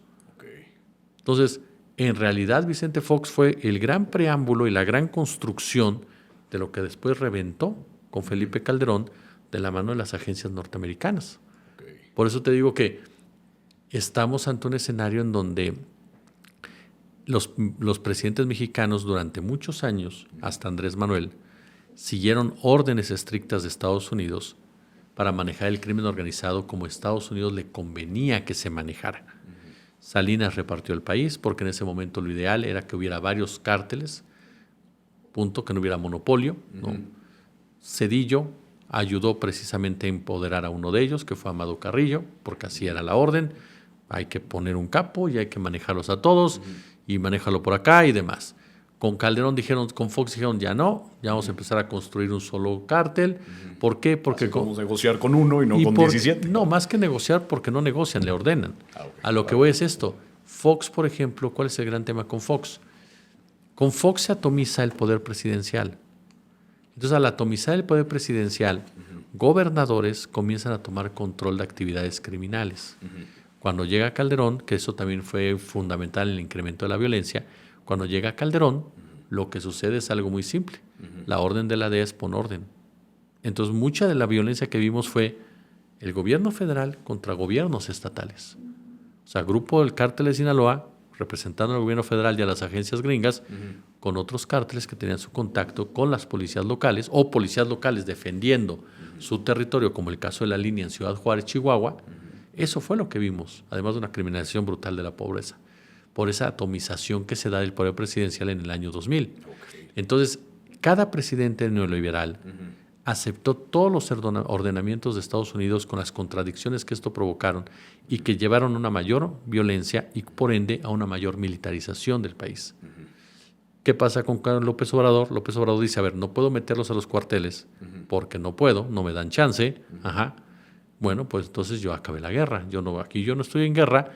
Entonces, en realidad Vicente Fox fue el gran preámbulo y la gran construcción de lo que después reventó con Felipe Calderón de la mano de las agencias norteamericanas. Por eso te digo que estamos ante un escenario en donde los presidentes mexicanos durante muchos años, hasta Andrés Manuel, siguieron órdenes estrictas de Estados Unidos para manejar el crimen organizado como Estados Unidos le convenía que se manejara. Salinas repartió el país porque en ese momento lo ideal era que hubiera varios cárteles, punto, que no hubiera monopolio, ¿no? Cedillo ayudó precisamente a empoderar a uno de ellos, que fue Amado Carrillo, porque así era la orden. Hay que poner un capo y hay que manejarlos a todos y manéjalo por acá y demás. Con Calderón dijeron, con Fox dijeron, ya no, ya vamos a empezar a construir un solo cártel. ¿Por qué? Porque vamos a negociar con uno y no con 17. No, más que negociar, porque no negocian, le ordenan. Okay. A lo que voy es esto. Fox, por ejemplo, ¿cuál es el gran tema con Fox? Con Fox se atomiza el poder presidencial. Entonces, al atomizar el poder presidencial, gobernadores comienzan a tomar control de actividades criminales. Cuando llega Calderón, que eso también fue fundamental en el incremento de la violencia, cuando llega Calderón, lo que sucede es algo muy simple. La orden de la DEA es pon orden. Entonces, mucha de la violencia que vimos fue el gobierno federal contra gobiernos estatales. O sea, grupo del cártel de Sinaloa, representando al gobierno federal y a las agencias gringas, con otros cárteles que tenían su contacto con las policías locales o policías locales defendiendo su territorio, como el caso de la línea en Ciudad Juárez, Chihuahua. Eso fue lo que vimos, además de una criminalización brutal de la pobreza, por esa atomización que se da del poder presidencial en el año 2000. Entonces, cada presidente neoliberal aceptó todos los ordenamientos de Estados Unidos con las contradicciones que esto provocaron y que llevaron a una mayor violencia y, por ende, a una mayor militarización del país. ¿Qué pasa con López Obrador? López Obrador dice, a ver, no puedo meterlos a los cuarteles porque no puedo, no me dan chance. Bueno, pues entonces yo acabé la guerra. Aquí yo no estoy en guerra.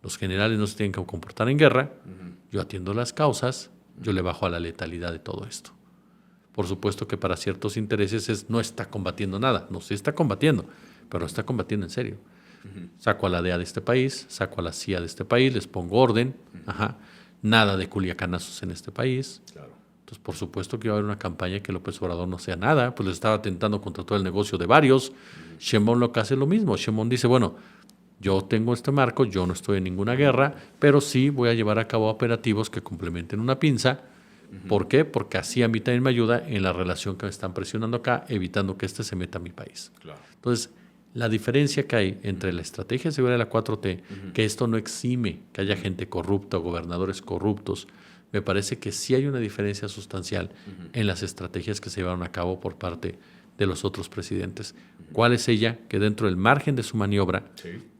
Los generales no se tienen que comportar en guerra. Yo atiendo las causas. Yo le bajo a la letalidad de todo esto. Por supuesto que para ciertos intereses no está combatiendo nada. No, sí está combatiendo, pero no está combatiendo en serio. Saco a la DEA de este país, saco a la CIA de este país, les pongo orden. Nada de culiacanazos en este país. Entonces, por supuesto que iba a haber una campaña que López Obrador no sea nada, pues les estaba atentando contra todo el negocio de varios. Sheinbaum lo que hace es lo mismo. Sheinbaum dice, bueno, yo tengo este marco, yo no estoy en ninguna guerra, pero sí voy a llevar a cabo operativos que complementen una pinza. ¿Por qué? Porque así a mí también me ayuda en la relación que me están presionando acá, evitando que se meta a mi país. Entonces, la diferencia que hay entre la estrategia de seguridad de la 4T, que esto no exime que haya gente corrupta o gobernadores corruptos, me parece que sí hay una diferencia sustancial en las estrategias que se llevaron a cabo por parte de los otros presidentes. ¿Cuál es ella? Que dentro del margen de su maniobra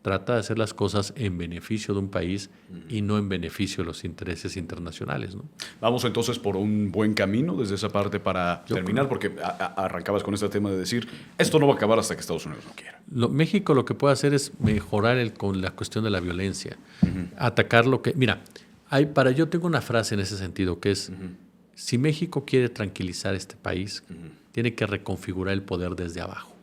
trata de hacer las cosas en beneficio de un país y no en beneficio de los intereses internacionales, ¿no? Vamos entonces por un buen camino desde esa parte para terminar, porque arrancabas con este tema de decir, esto no va a acabar hasta que Estados Unidos no quiera. México lo que puede hacer es mejorar con la cuestión de la violencia, atacar lo que... Mira, yo tengo una frase en ese sentido que es, si México quiere tranquilizar este país, tiene que reconfigurar el poder desde abajo.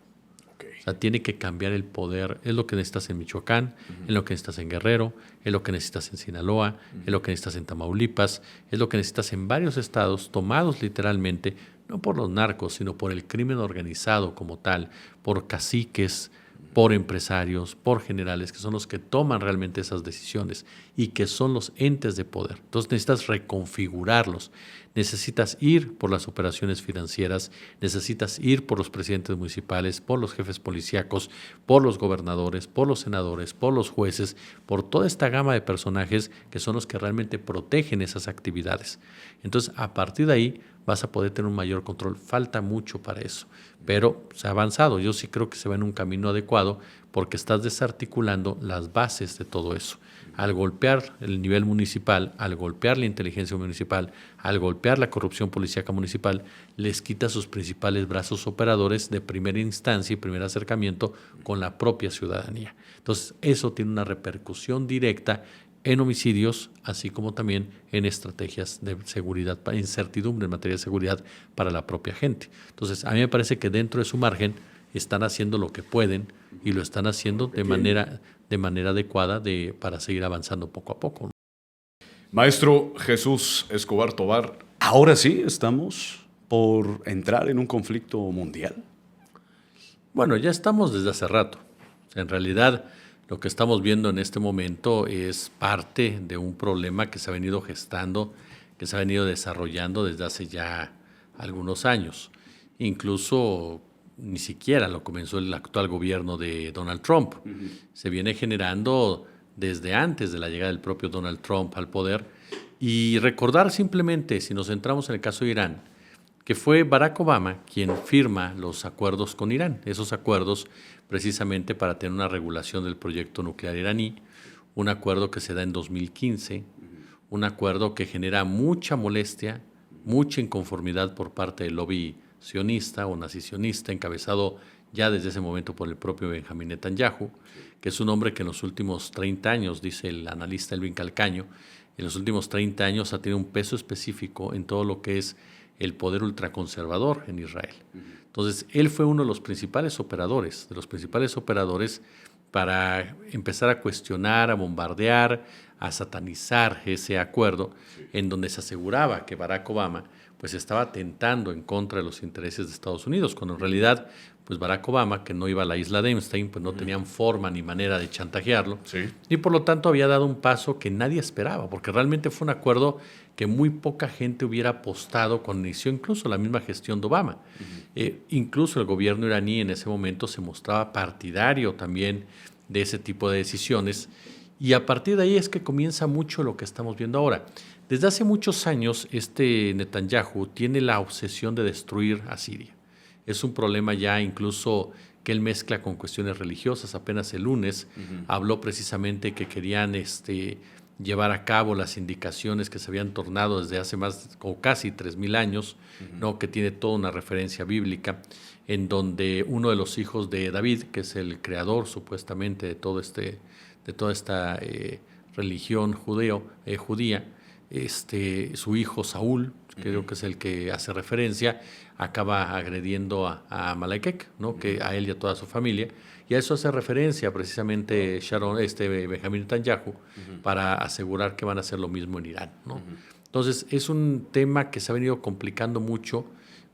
Okay. O sea, tiene que cambiar el poder. Es lo que necesitas en Michoacán, es lo que necesitas en Guerrero, es lo que necesitas en Sinaloa, es lo que necesitas en Tamaulipas, es lo que necesitas en varios estados tomados literalmente, no por los narcos, sino por el crimen organizado como tal, por caciques, por empresarios, por generales, que son los que toman realmente esas decisiones y que son los entes de poder. Entonces necesitas reconfigurarlos. Necesitas ir por las operaciones financieras, necesitas ir por los presidentes municipales, por los jefes policíacos, por los gobernadores, por los senadores, por los jueces, por toda esta gama de personajes que son los que realmente protegen esas actividades. Entonces, a partir de ahí vas a poder tener un mayor control. Falta mucho para eso, pero se ha avanzado. Yo sí creo que se va en un camino adecuado porque estás desarticulando las bases de todo eso. Al golpear el nivel municipal, al golpear la inteligencia municipal, al golpear la corrupción policíaca municipal, les quita sus principales brazos operadores de primera instancia y primer acercamiento con la propia ciudadanía. Entonces, eso tiene una repercusión directa en homicidios, así como también en estrategias de seguridad, incertidumbre en materia de seguridad para la propia gente. Entonces, a mí me parece que dentro de su margen están haciendo lo que pueden y lo están haciendo de manera adecuada para seguir avanzando poco a poco. Maestro Jesús Escobar Tovar, ahora sí estamos por entrar en un conflicto mundial. Bueno, ya estamos desde hace rato. En realidad, lo que estamos viendo en este momento es parte de un problema que se ha venido gestando, que se ha venido desarrollando desde hace ya algunos años. Incluso ni siquiera lo comenzó el actual gobierno de Donald Trump. Se viene generando desde antes de la llegada del propio Donald Trump al poder. Y recordar simplemente, si nos centramos en el caso de Irán, que fue Barack Obama quien firma los acuerdos con Irán, esos acuerdos precisamente para tener una regulación del proyecto nuclear iraní, un acuerdo que se da en 2015, un acuerdo que genera mucha molestia, mucha inconformidad por parte del lobby sionista o nazisionista, encabezado ya desde ese momento por el propio Benjamín Netanyahu, que es un hombre que en los últimos 30 años, dice el analista Elvin Calcaño, en los últimos 30 años ha tenido un peso específico en todo lo que es el poder ultraconservador en Israel. Entonces, él fue uno de los principales operadores para empezar a cuestionar, a bombardear, a satanizar ese acuerdo, en donde se aseguraba que Barack Obama pues estaba atentando en contra de los intereses de Estados Unidos, cuando en realidad pues Barack Obama, que no iba a la isla de Epstein, pues no tenían forma ni manera de chantajearlo, y por lo tanto había dado un paso que nadie esperaba, porque realmente fue un acuerdo que muy poca gente hubiera apostado cuando inició incluso la misma gestión de Obama. Incluso el gobierno iraní en ese momento se mostraba partidario también de ese tipo de decisiones, y a partir de ahí es que comienza mucho lo que estamos viendo ahora. Desde hace muchos años, Netanyahu tiene la obsesión de destruir a Siria. Es un problema ya incluso que él mezcla con cuestiones religiosas. Apenas el lunes habló precisamente que querían llevar a cabo las indicaciones que se habían tornado desde hace más o casi 3,000 años, ¿no? Que tiene toda una referencia bíblica, en donde uno de los hijos de David, que es el creador supuestamente de toda esta religión judía, su hijo Saúl, creo que es el que hace referencia, acaba agrediendo a Amalekek, ¿no? Que a él y a toda su familia, y a eso hace referencia precisamente Benjamín Netanyahu, para asegurar que van a hacer lo mismo en Irán, ¿no? Entonces es un tema que se ha venido complicando mucho,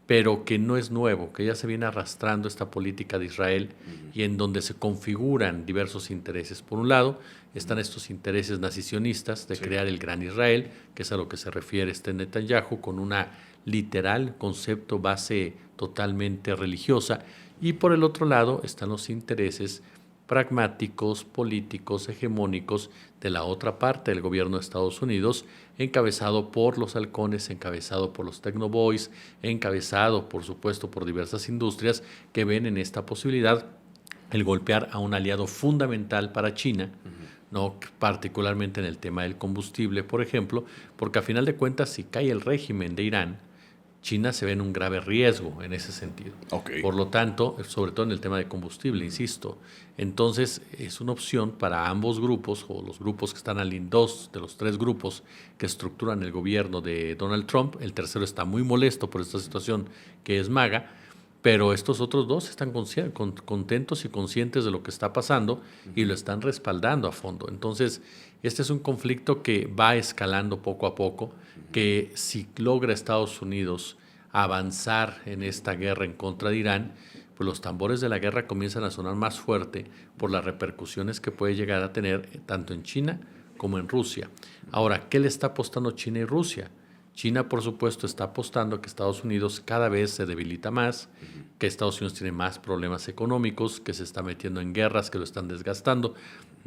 pero que no es nuevo, que ya se viene arrastrando esta política de Israel y en donde se configuran diversos intereses. Por un lado, están estos intereses nazisionistas de crear el Gran Israel, que es a lo que se refiere Netanyahu, con una literal concepto base totalmente religiosa. Y por el otro lado están los intereses pragmáticos, políticos, hegemónicos de la otra parte del gobierno de Estados Unidos, encabezado por los halcones, encabezado por los Technoboys, encabezado, por supuesto, por diversas industrias que ven en esta posibilidad el golpear a un aliado fundamental para China, ¿no? Particularmente en el tema del combustible, por ejemplo, porque a final de cuentas, si cae el régimen de Irán, China se ve en un grave riesgo en ese sentido. Por lo tanto, sobre todo en el tema de combustible, insisto. Entonces, es una opción para ambos grupos, o los grupos que están dos de los tres grupos que estructuran el gobierno de Donald Trump. El tercero está muy molesto por esta situación, que es MAGA, Pero estos otros dos están contentos y conscientes de lo que está pasando y lo están respaldando a fondo. Entonces, este es un conflicto que va escalando poco a poco, que si logra Estados Unidos avanzar en esta guerra en contra de Irán, pues los tambores de la guerra comienzan a sonar más fuerte por las repercusiones que puede llegar a tener tanto en China como en Rusia. Ahora, ¿qué le está apostando China y Rusia? China, por supuesto, está apostando que Estados Unidos cada vez se debilita más, que Estados Unidos tiene más problemas económicos, que se está metiendo en guerras, que lo están desgastando.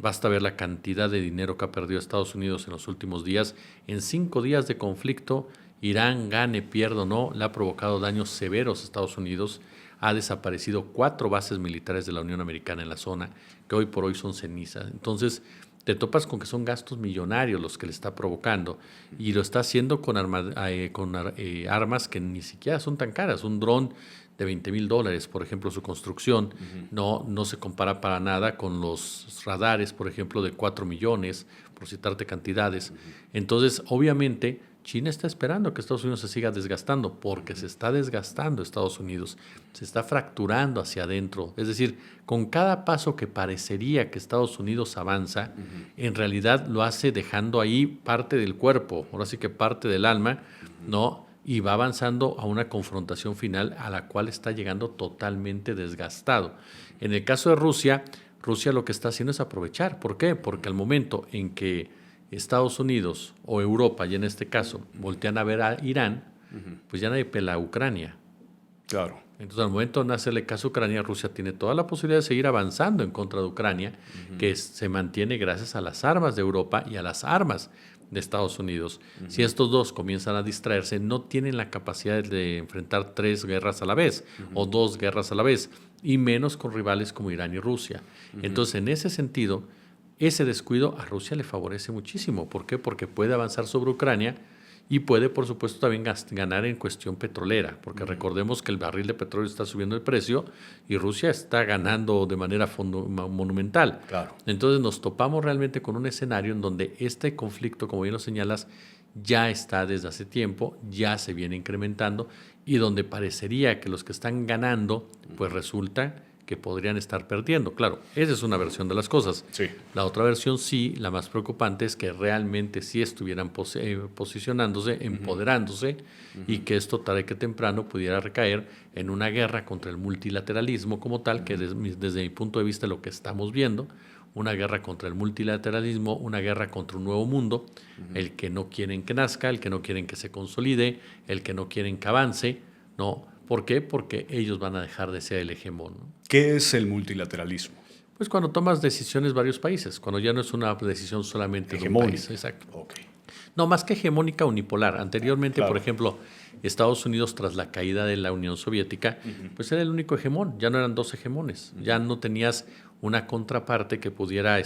Basta ver la cantidad de dinero que ha perdido Estados Unidos en los últimos días. En 5 días de conflicto, Irán, gane, pierda o no, le ha provocado daños severos a Estados Unidos. Ha desaparecido 4 bases militares de la Unión Americana en la zona, que hoy por hoy son cenizas. Entonces, te topas con que son gastos millonarios los que le está provocando y lo está haciendo con armas que ni siquiera son tan caras. Un dron de $20,000, por ejemplo, su construcción, no se compara para nada con los radares, por ejemplo, de 4 millones, por citarte cantidades. Entonces, obviamente, China está esperando que Estados Unidos se siga desgastando porque se está desgastando Estados Unidos, se está fracturando hacia adentro. Es decir, con cada paso que parecería que Estados Unidos avanza, en realidad lo hace dejando ahí parte del cuerpo, ahora sí que parte del alma, ¿no? Y va avanzando a una confrontación final a la cual está llegando totalmente desgastado. En el caso de Rusia, Rusia lo que está haciendo es aprovechar. ¿Por qué? Porque al momento en que Estados Unidos o Europa, y en este caso, voltean a ver a Irán, pues ya nadie pela a Ucrania. Claro. Entonces, al momento de hacerle caso a Ucrania, Rusia tiene toda la posibilidad de seguir avanzando en contra de Ucrania, que se mantiene gracias a las armas de Europa y a las armas de Estados Unidos. Si estos dos comienzan a distraerse, no tienen la capacidad de enfrentar 3 guerras a la vez o 2 guerras a la vez, y menos con rivales como Irán y Rusia. Entonces, en ese sentido, ese descuido a Rusia le favorece muchísimo. ¿Por qué? Porque puede avanzar sobre Ucrania y puede, por supuesto, también ganar en cuestión petrolera, porque recordemos que el barril de petróleo está subiendo el precio y Rusia está ganando de manera monumental. Claro. Entonces nos topamos realmente con un escenario en donde este conflicto, como bien lo señalas, ya está desde hace tiempo, ya se viene incrementando y donde parecería que los que están ganando, pues resulta que podrían estar perdiendo. Claro, esa es una versión de las cosas. Sí. La otra versión sí, la más preocupante, es que realmente sí estuvieran posicionándose, empoderándose, y que esto tarde que temprano pudiera recaer en una guerra contra el multilateralismo como tal, que desde mi punto de vista lo que estamos viendo, una guerra contra el multilateralismo, una guerra contra un nuevo mundo, el que no quieren que nazca, el que no quieren que se consolide, el que no quieren que avance, ¿no? ¿Por qué? Porque ellos van a dejar de ser el hegemón, ¿no? ¿Qué es el multilateralismo? Pues cuando tomas decisiones varios países, cuando ya no es una decisión solamente de un país. Exacto. Okay. No, más que hegemónica, unipolar. Anteriormente, claro, por ejemplo, Estados Unidos, tras la caída de la Unión Soviética, pues era el único hegemón, ya no eran 2 hegemones, ya no tenías una contraparte que pudiera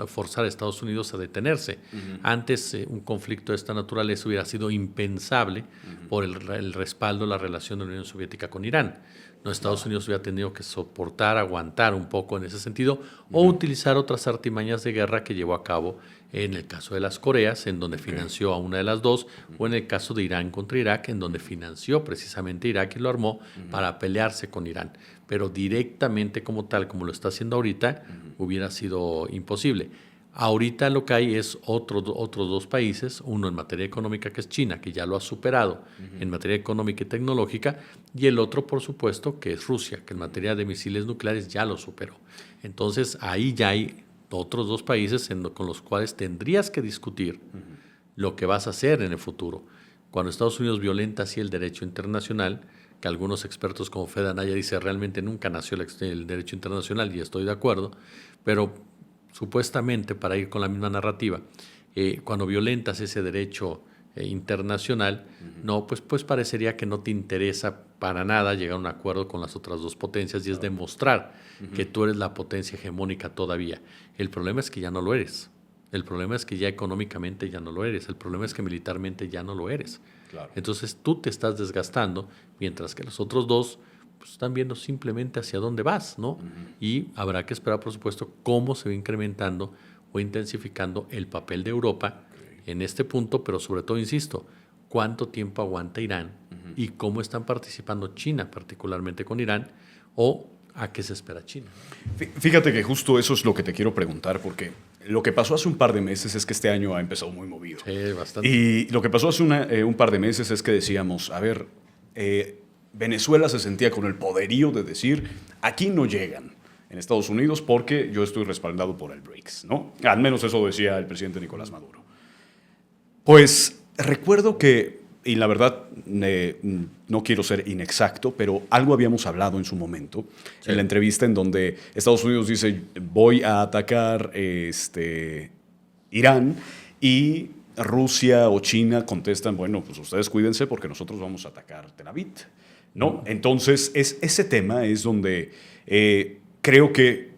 forzar a Estados Unidos a detenerse. Antes, un conflicto de esta naturaleza hubiera sido impensable por el respaldo, la relación de la Unión Soviética con Irán. No, Estados Unidos hubiera tenido que soportar, aguantar un poco en ese sentido, o utilizar otras artimañas de guerra que llevó a cabo en el caso de las Coreas, en donde financió a una de las dos, o en el caso de Irán contra Irak, en donde financió precisamente Irak y lo armó para pelearse con Irán. Pero directamente como tal, como lo está haciendo ahorita, hubiera sido imposible. Ahorita lo que hay es otros 2 países, uno en materia económica, que es China, que ya lo ha superado en materia económica y tecnológica, y el otro, por supuesto, que es Rusia, que en materia de misiles nucleares ya lo superó. Entonces, ahí ya hay otros 2 países con los cuales tendrías que discutir lo que vas a hacer en el futuro. Cuando Estados Unidos violenta así el derecho internacional, que algunos expertos como Fede Anaya dice realmente nunca nació el derecho internacional, y estoy de acuerdo, pero supuestamente, para ir con la misma narrativa, cuando violentas ese derecho internacional, no, pues parecería que no te interesa para nada llegar a un acuerdo con las otras 2 potencias, y es demostrar que tú eres la potencia hegemónica todavía. El problema es que ya no lo eres. El problema es que ya económicamente ya no lo eres. El problema es que militarmente ya no lo eres. Claro. Entonces tú te estás desgastando, mientras que los otros 2 pues, están viendo simplemente hacia dónde vas, ¿no? Y habrá que esperar, por supuesto, cómo se va incrementando o intensificando el papel de Europa en este punto, pero sobre todo, insisto, cuánto tiempo aguanta Irán y cómo están participando China, particularmente con Irán, o a qué se espera China. Fíjate que justo eso es lo que te quiero preguntar, porque lo que pasó hace un par de meses es que este año ha empezado muy movido. Sí, bastante. Y lo que pasó hace un par de meses es que decíamos, a ver, Venezuela se sentía con el poderío de decir, aquí no llegan en Estados Unidos porque yo estoy respaldado por el BRICS, ¿no? Al menos eso decía el presidente Nicolás Maduro. Pues recuerdo que, y la verdad no quiero ser inexacto, pero algo habíamos hablado en su momento, sí, en la entrevista en donde Estados Unidos dice, voy a atacar Irán, y Rusia o China contestan, bueno, pues ustedes cuídense porque nosotros vamos a atacar Tel Aviv, ¿no? Entonces, ese tema es donde creo que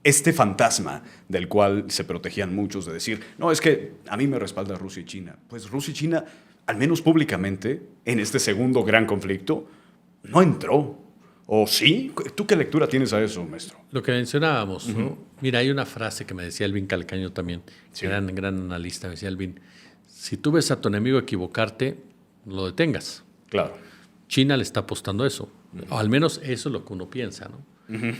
este fantasma del cual se protegían muchos de decir, no, es que a mí me respalda Rusia y China. Pues Rusia y China, al menos públicamente, en este segundo gran conflicto, no entró. ¿O sí? ¿Tú qué lectura tienes a eso, maestro? Lo que mencionábamos, ¿no? Mira, hay una frase que me decía Elvin Calcaño también, sí, gran analista, me decía Elvin, si tú ves a tu enemigo equivocarte, lo detengas. Claro. China le está apostando a eso, o al menos eso es lo que uno piensa, ¿no?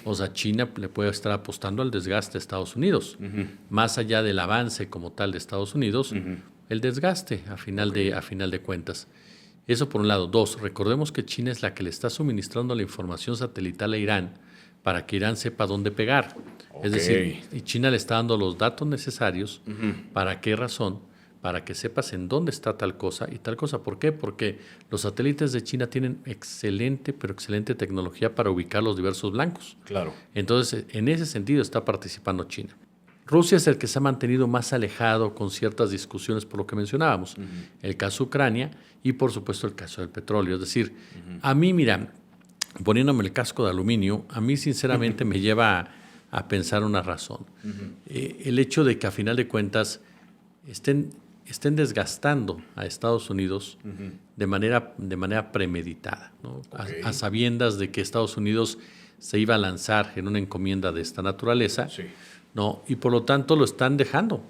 O sea, China le puede estar apostando al desgaste de Estados Unidos, más allá del avance como tal de Estados Unidos, el desgaste a final de cuentas. Eso por un lado. Dos, recordemos que China es la que le está suministrando la información satelital a Irán para que Irán sepa dónde pegar. Es decir, y China le está dando los datos necesarios. ¿Para qué razón? Para que sepas en dónde está tal cosa y tal cosa. ¿Por qué? Porque los satélites de China tienen excelente tecnología para ubicar los diversos blancos. Claro. Entonces, en ese sentido está participando China. Rusia es el que se ha mantenido más alejado con ciertas discusiones por lo que mencionábamos. El caso Ucrania y, por supuesto, el caso del petróleo. Es decir, a mí, mira, poniéndome el casco de aluminio, a mí sinceramente me lleva a pensar una razón. El hecho de que a final de cuentas estén desgastando a Estados Unidos de manera premeditada, ¿no? A sabiendas de que Estados Unidos se iba a lanzar en una encomienda de esta naturaleza. Sí. No, y por lo tanto lo están dejando.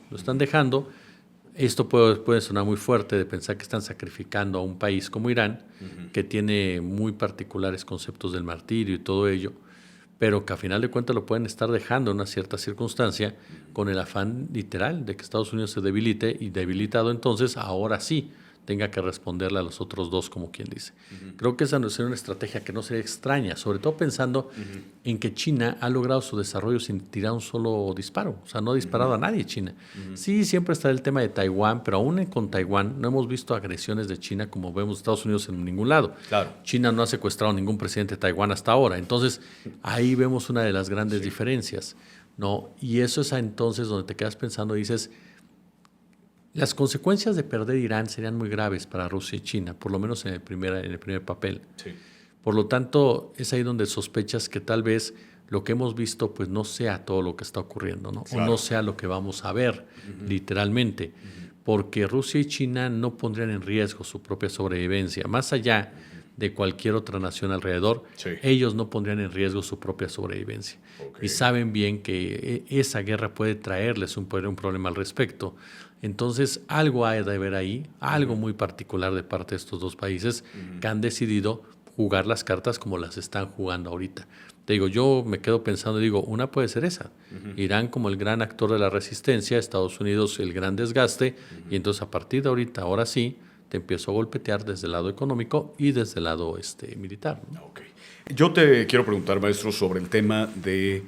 Esto puede sonar muy fuerte de pensar que están sacrificando a un país como Irán, que tiene muy particulares conceptos del martirio y todo ello, pero que a final de cuentas lo pueden estar dejando en una cierta circunstancia con el afán literal de que Estados Unidos se debilite y debilitado entonces ahora sí tenga que responderle a los otros dos, como quien dice. Creo que esa no sería una estrategia que no sería extraña, sobre todo pensando en que China ha logrado su desarrollo sin tirar un solo disparo. O sea, no ha disparado a nadie China. Sí, siempre está el tema de Taiwán, pero aún con Taiwán no hemos visto agresiones de China como vemos Estados Unidos en ningún lado. Claro. China no ha secuestrado a ningún presidente de Taiwán hasta ahora. Entonces, ahí vemos una de las grandes diferencias, ¿no? Y eso es entonces donde te quedas pensando y dices, las consecuencias de perder Irán serían muy graves para Rusia y China, por lo menos en el primer papel. Sí. Por lo tanto, es ahí donde sospechas que tal vez lo que hemos visto pues no sea todo lo que está ocurriendo, ¿no? Claro. O no sea lo que vamos a ver, literalmente. Porque Rusia y China no pondrían en riesgo su propia sobrevivencia. Más allá de cualquier otra nación alrededor, ellos no pondrían en riesgo su propia sobrevivencia. Y saben bien que esa guerra puede traerles un problema al respecto. Entonces, algo hay de ver ahí, algo muy particular de parte de estos dos países que han decidido jugar las cartas como las están jugando ahorita. Te digo, yo me quedo pensando, una puede ser esa. Irán como el gran actor de la resistencia, Estados Unidos el gran desgaste, y entonces a partir de ahorita, ahora sí, te empiezo a golpetear desde el lado económico y desde el lado militar, ¿no? Okay. Yo te quiero preguntar, maestro, sobre el tema de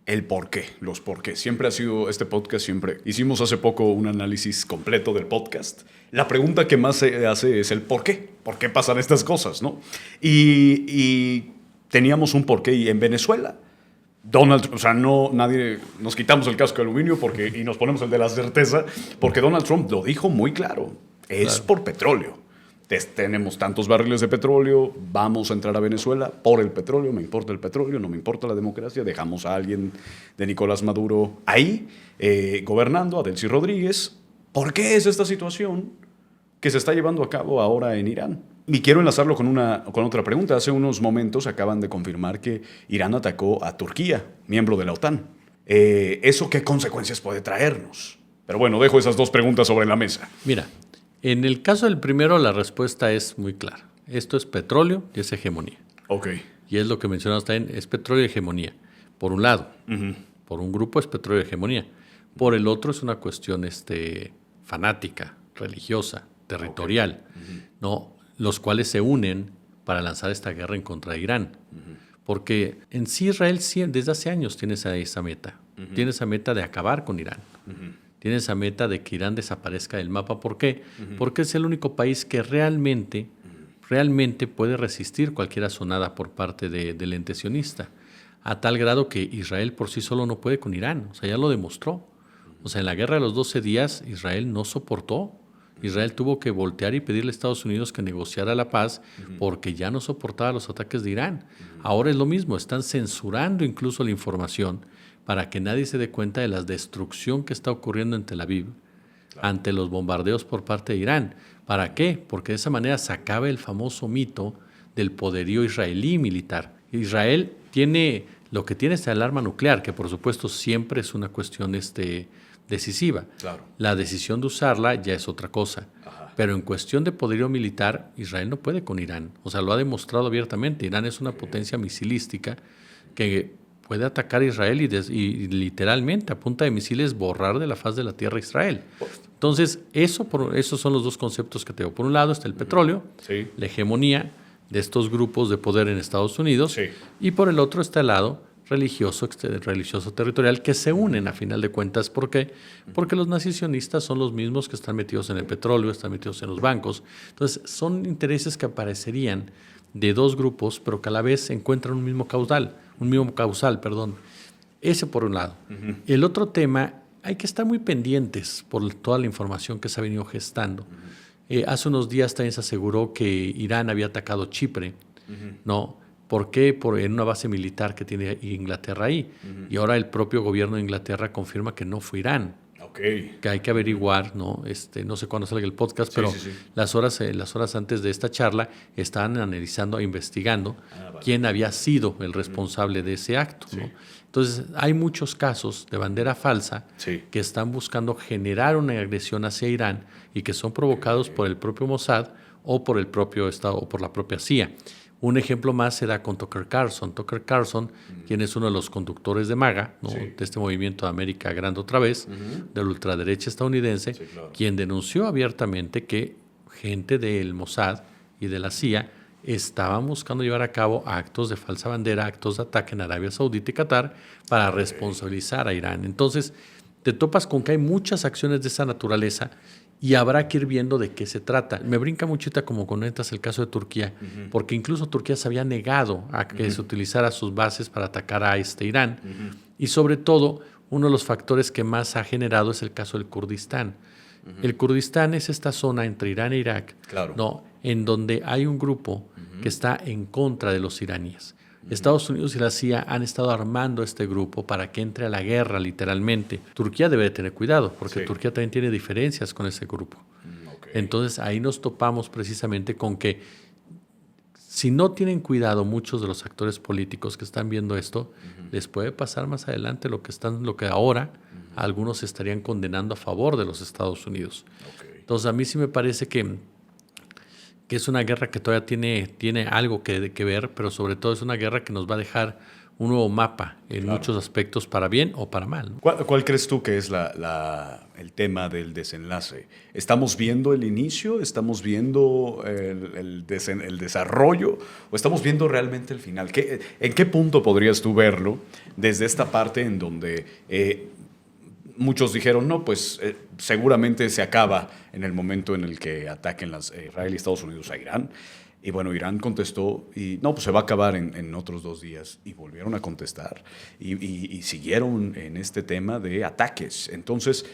el por qué, los por qué. Siempre ha sido este podcast, siempre. Hicimos hace poco un análisis completo del podcast. La pregunta que más se hace es el por qué. ¿Por qué pasan estas cosas, no? Y teníamos un por qué. Y en Venezuela, nadie nos quitamos el casco de aluminio y nos ponemos el de la certeza, porque Donald Trump lo dijo muy claro. Es por petróleo. Tenemos tantos barriles de petróleo, vamos a entrar a Venezuela por el petróleo, me importa el petróleo, no me importa la democracia, dejamos a alguien de Nicolás Maduro ahí, gobernando, a Delcy Rodríguez. ¿Por qué es esta situación que se está llevando a cabo ahora en Irán? Y quiero enlazarlo con otra pregunta. Hace unos momentos acaban de confirmar que Irán atacó a Turquía, miembro de la OTAN. ¿Eso qué consecuencias puede traernos? Pero bueno, dejo esas dos preguntas sobre la mesa. Mira, En el caso del primero, la respuesta es muy clara. Esto es petróleo y es hegemonía. Ok. Y es lo que mencionamos también, es petróleo y hegemonía. Por un lado, por un grupo es petróleo y hegemonía. Por el otro es una cuestión fanática, religiosa, territorial, ¿no? Los cuales se unen para lanzar esta guerra en contra de Irán. Porque en sí Israel desde hace años tiene esa meta. Tiene esa meta de acabar con Irán. Tiene esa meta de que Irán desaparezca del mapa. ¿Por qué? Porque es el único país que realmente puede resistir cualquier asonada por parte del ente sionista. A tal grado que Israel por sí solo no puede con Irán. O sea, ya lo demostró. O sea, en la guerra de los 12 días, Israel no soportó. Israel tuvo que voltear y pedirle a Estados Unidos que negociara la paz porque ya no soportaba los ataques de Irán. Ahora es lo mismo, están censurando incluso la información para que nadie se dé cuenta de la destrucción que está ocurriendo en Tel Aviv ante los bombardeos por parte de Irán. ¿Para qué? Porque de esa manera se acaba el famoso mito del poderío israelí militar. Israel tiene, lo que tiene es el arma nuclear, que por supuesto siempre es una cuestión decisiva. Claro. La decisión de usarla ya es otra cosa. Ajá. Pero en cuestión de poderío militar, Israel no puede con Irán. O sea, lo ha demostrado abiertamente. Irán es una potencia misilística que puede atacar a Israel y literalmente a punta de misiles borrar de la faz de la tierra a Israel. Entonces, esos son los dos conceptos que tengo. Por un lado está el petróleo, Sí. la hegemonía de estos grupos de poder en Estados Unidos, Sí. y por el otro está el lado religioso territorial que se unen a final de cuentas. ¿Por qué? Porque los nacionalistas son los mismos que están metidos en el petróleo, están metidos en los bancos. Entonces, son intereses que aparecerían de dos grupos, pero que a la vez encuentran un mismo causal. Ese por un lado. El otro tema, hay que estar muy pendientes por toda la información que se ha venido gestando. Hace unos días también se aseguró que Irán había atacado Chipre, ¿no? ¿Por qué? En una base militar que tiene Inglaterra ahí. Y ahora el propio gobierno de Inglaterra confirma que no fue Irán. Okay. Que hay que averiguar, ¿no? No sé cuándo salga el podcast, Sí, pero sí. las horas antes de esta charla estaban analizando, investigando Vale. quién había sido el responsable de ese acto, ¿no? Entonces, hay muchos casos de bandera falsa que están buscando generar una agresión hacia Irán y que son provocados por el propio Mossad o por el propio Estado o por la propia CIA. Un ejemplo más se da con Tucker Carlson. Tucker Carlson, quien es uno de los conductores de MAGA, ¿no? De este movimiento de América Grande otra vez, de la ultraderecha estadounidense, claro. quien denunció abiertamente que gente del Mossad y de la CIA estaban buscando llevar a cabo actos de falsa bandera, actos de ataque en Arabia Saudita y Qatar para responsabilizar a Irán. Entonces, te topas con que hay muchas acciones de esa naturaleza y habrá que ir viendo de qué se trata. Me brinca muchita como comentas el caso de Turquía, porque incluso Turquía se había negado a que se utilizara sus bases para atacar a Irán. Y sobre todo, uno de los factores que más ha generado es el caso del Kurdistán. El Kurdistán es esta zona entre Irán e Irak, Claro. ¿no? En donde hay un grupo que está en contra de los iraníes. Estados Unidos y la CIA han estado armando este grupo para que entre a la guerra, literalmente. Turquía debe de tener cuidado, porque Turquía también tiene diferencias con ese grupo. Entonces, ahí nos topamos precisamente con que si no tienen cuidado muchos de los actores políticos que están viendo esto, les puede pasar más adelante lo que ahora algunos estarían condenando a favor de los Estados Unidos. Entonces, a mí sí me parece que es una guerra que todavía tiene algo que ver, pero sobre todo es una guerra que nos va a dejar un nuevo mapa en muchos aspectos, para bien o para mal, ¿no? ¿Cuál crees tú que es el tema del desenlace? ¿Estamos viendo el inicio? ¿Estamos viendo el desarrollo? ¿O estamos viendo realmente el final? ¿En qué punto podrías tú verlo desde esta parte en donde muchos dijeron, no, pues seguramente se acaba en el momento en el que ataquen Israel y Estados Unidos a Irán? Y bueno, Irán contestó y no, pues se va a acabar en otros 2 días. Y volvieron a contestar y siguieron en este tema de ataques. Entonces,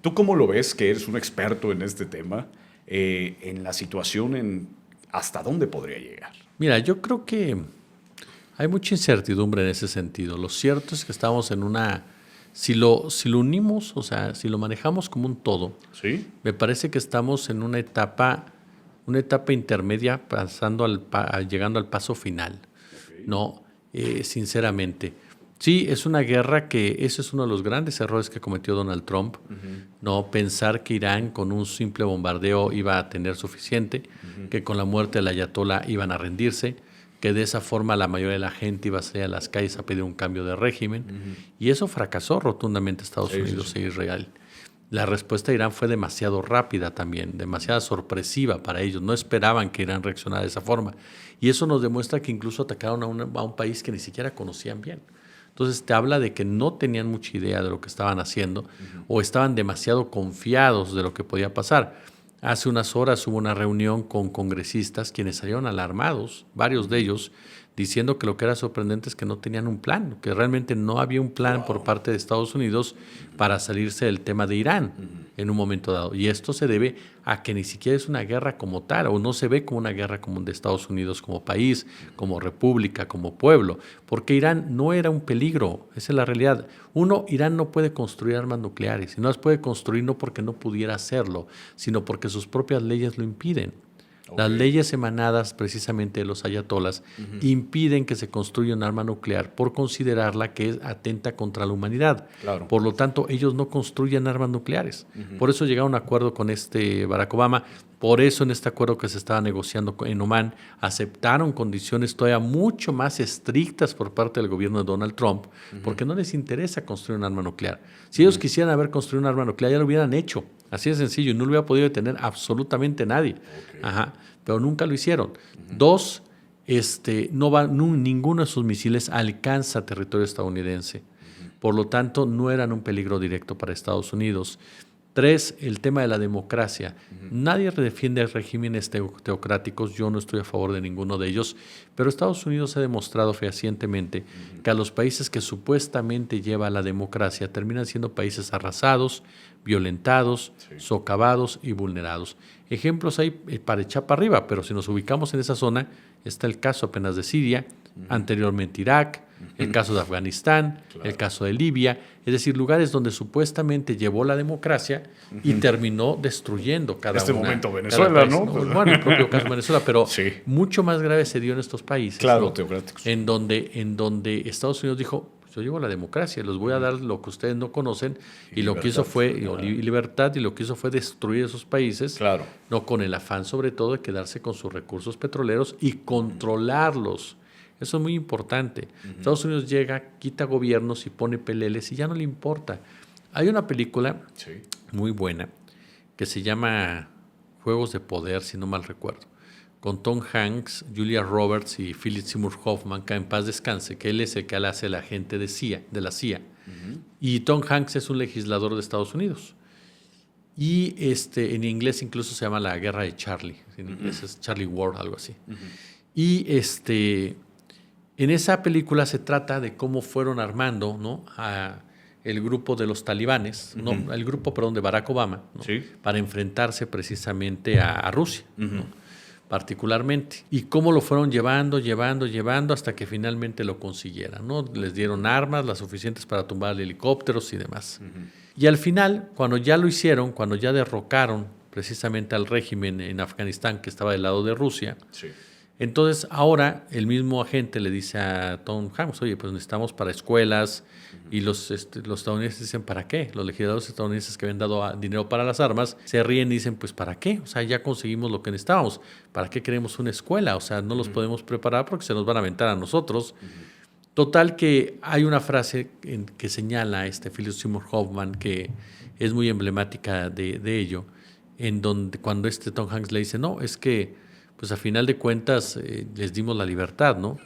¿tú cómo lo ves, que eres un experto en este tema, en la situación, hasta dónde podría llegar? Mira, yo creo que hay mucha incertidumbre en ese sentido. Lo cierto es que estamos en una... Si lo unimos, o sea, si lo manejamos como un todo, ¿Sí? me parece que estamos en una etapa intermedia llegando al paso final, ¿no? Sinceramente, Sí, es una guerra que ese es uno de los grandes errores que cometió Donald Trump, no pensar que Irán con un simple bombardeo iba a tener suficiente, que con la muerte del ayatolá iban a rendirse, que de esa forma la mayoría de la gente iba a salir a las calles a pedir un cambio de régimen, y eso fracasó rotundamente Estados Unidos e Israel. La respuesta de Irán fue demasiado rápida también, demasiado sorpresiva para ellos. No esperaban que Irán reaccionara de esa forma. Y eso nos demuestra que incluso atacaron a un país que ni siquiera conocían bien. Entonces te habla de que no tenían mucha idea de lo que estaban haciendo o estaban demasiado confiados de lo que podía pasar. Hace unas horas hubo una reunión con congresistas quienes salieron alarmados, varios de ellos, diciendo que lo que era sorprendente es que no tenían un plan, que realmente no había un plan por parte de Estados Unidos para salirse del tema de Irán en un momento dado. Y esto se debe a que ni siquiera es una guerra como tal, o no se ve como una guerra como de Estados Unidos como país, como república, como pueblo, porque Irán no era un peligro, esa es la realidad. Uno, Irán no puede construir armas nucleares, y no las puede construir no porque no pudiera hacerlo, sino porque sus propias leyes lo impiden. Las leyes emanadas precisamente de los ayatolas impiden que se construya un arma nuclear por considerarla que es atenta contra la humanidad. Claro. Por lo tanto, ellos no construyen armas nucleares. Por eso llegaron a un acuerdo con Barack Obama. Por eso en este acuerdo que se estaba negociando en Omán aceptaron condiciones todavía mucho más estrictas por parte del gobierno de Donald Trump, porque no les interesa construir un arma nuclear. Si ellos quisieran haber construido un arma nuclear, ya lo hubieran hecho. Así de sencillo, y no lo hubiera podido detener absolutamente nadie. Pero nunca lo hicieron. Dos, ninguno de sus misiles alcanza territorio estadounidense. Por lo tanto, no eran un peligro directo para Estados Unidos. Tres, el tema de la democracia. Nadie defiende regímenes teocráticos, yo no estoy a favor de ninguno de ellos, pero Estados Unidos ha demostrado fehacientemente que a los países que supuestamente lleva la democracia terminan siendo países arrasados, violentados, socavados y vulnerados. Ejemplos hay para echar para arriba, pero si nos ubicamos en esa zona, está el caso apenas de Siria, anteriormente Irak, el caso de Afganistán, el caso de Libia, es decir, lugares donde supuestamente llevó la democracia y terminó destruyendo cada este una. momento Venezuela, ¿no? Bueno, el propio caso de Venezuela, pero mucho más grave se dio en estos países, teocráticos. en donde Estados Unidos dijo, yo llevo la democracia, les voy a dar lo que ustedes no conocen, y lo que hizo fue libertad, y lo que hizo fue destruir esos países, no con el afán sobre todo de quedarse con sus recursos petroleros y controlarlos. Eso es muy importante. Estados Unidos llega, quita gobiernos y pone peleles y ya no le importa. Hay una película muy buena que se llama Juegos de Poder, si no mal recuerdo, con Tom Hanks, Julia Roberts y Philip Seymour Hoffman, que en paz descanse, que él es el que hace el agente de la CIA. Y Tom Hanks es un legislador de Estados Unidos. Y en inglés incluso se llama La Guerra de Charlie. En inglés es Charlie Ward, algo así. Y en esa película se trata de cómo fueron armando, ¿no?, a el grupo de los talibanes, el grupo, perdón, de Barack Obama, ¿no?, para enfrentarse precisamente a Rusia, ¿no?, particularmente. Y cómo lo fueron llevando hasta que finalmente lo consiguieran, ¿no? Les dieron armas las suficientes para tumbar helicópteros y demás. Y al final, cuando ya lo hicieron, cuando ya derrocaron precisamente al régimen en Afganistán que estaba del lado de Rusia, entonces ahora el mismo agente le dice a Tom Hanks, oye, pues necesitamos para escuelas, y los estadounidenses dicen, ¿para qué? Los legisladores estadounidenses que habían dado dinero para las armas se ríen y dicen, pues ¿para qué? O sea, ya conseguimos lo que necesitábamos, ¿para qué queremos una escuela? O sea, no los podemos preparar porque se nos van a aventar a nosotros. Total que hay una frase que señala a Philip Seymour Hoffman que es muy emblemática de ello, en donde cuando Tom Hanks le dice, no, es que pues a final de cuentas les dimos la libertad, ¿no?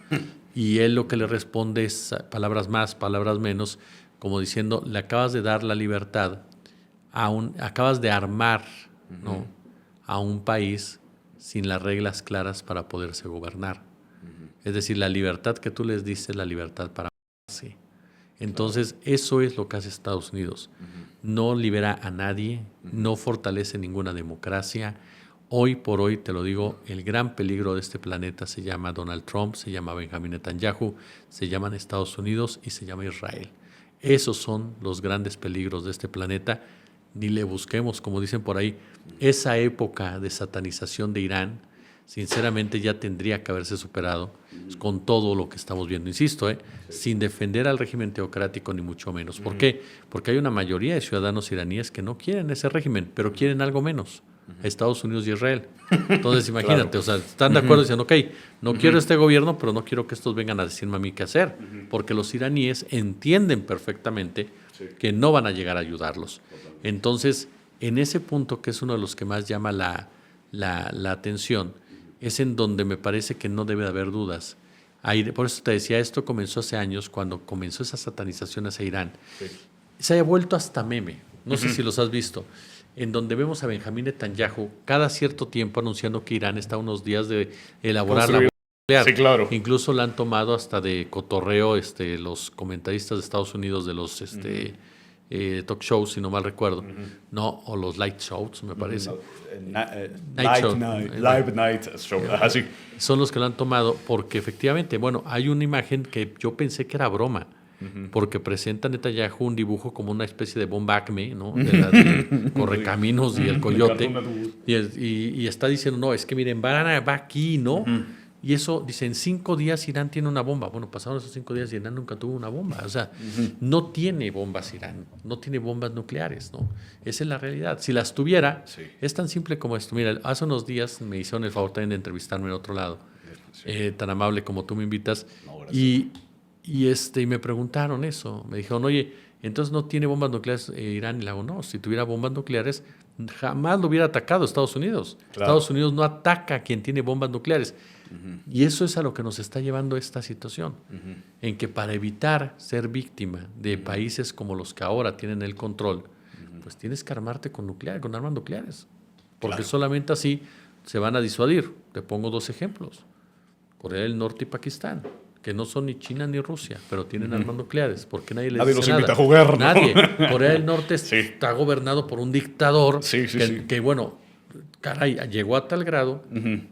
Y él lo que le responde es palabras más, palabras menos, como diciendo, le acabas de dar la libertad, acabas de armar, ¿no?, a un país sin las reglas claras para poderse gobernar. Es decir, la libertad que tú les dices es la libertad para amarse. Entonces, eso es lo que hace Estados Unidos. No libera a nadie, no fortalece ninguna democracia. Hoy por hoy, te lo digo, el gran peligro de este planeta se llama Donald Trump, se llama Benjamin Netanyahu, se llaman Estados Unidos y se llama Israel. Esos son los grandes peligros de este planeta. Ni le busquemos, como dicen por ahí, esa época de satanización de Irán sinceramente ya tendría que haberse superado con todo lo que estamos viendo. Insisto, sin defender al régimen teocrático ni mucho menos. ¿Por qué? Porque hay una mayoría de ciudadanos iraníes que no quieren ese régimen, pero quieren algo menos. Estados Unidos y Israel. Entonces, imagínate, Claro. o sea, están de acuerdo diciendo, ok, no quiero este gobierno, pero no quiero que estos vengan a decirme a mí qué hacer, porque los iraníes entienden perfectamente que no van a llegar a ayudarlos. Entonces, en ese punto, que es uno de los que más llama la atención, es en donde me parece que no debe de haber dudas. Por eso te decía, esto comenzó hace años, cuando comenzó esa satanización hacia Irán. Se haya vuelto hasta meme, no sé si los has visto, en donde vemos a Benjamín Netanyahu cada cierto tiempo anunciando que Irán está a unos días de elaborar la bomba nuclear. Sí, claro. Incluso la han tomado hasta de cotorreo los comentaristas de Estados Unidos de los talk shows, si no mal recuerdo, no, o los light shows, me parece. Live night show. Así. Son los que lo han tomado porque efectivamente, bueno, hay una imagen que yo pensé que era broma, porque presenta Netanyahu un dibujo como una especie de bomba Acme, ¿no? De la de Correcaminos y el Coyote, y está diciendo, no, es que miren, va aquí, ¿no? Y eso, dice, en 5 días Irán tiene una bomba. Bueno, pasaron esos 5 días y Irán nunca tuvo una bomba. O sea, no tiene bombas Irán, no tiene bombas nucleares, ¿no? Esa es la realidad. Si las tuviera, es tan simple como esto. Mira, hace unos días me hicieron el favor también de entrevistarme en otro lado, tan amable como tú me invitas, y me preguntaron eso. Me dijeron, oye, entonces no tiene bombas nucleares Irán. Y le hago, no, si tuviera bombas nucleares, jamás lo hubiera atacado Estados Unidos. Claro. Estados Unidos no ataca a quien tiene bombas nucleares. Y eso es a lo que nos está llevando esta situación, en que para evitar ser víctima de países como los que ahora tienen el control, pues tienes que armarte con armas nucleares, porque solamente así se van a disuadir. Te pongo 2 ejemplos: Corea del Norte y Pakistán, que no son ni China ni Rusia, pero tienen armas nucleares, porque nadie les dice nada. Invita a jugar, ¿no? Nadie. Corea del Norte está gobernado por un dictador que, bueno, caray, llegó a tal grado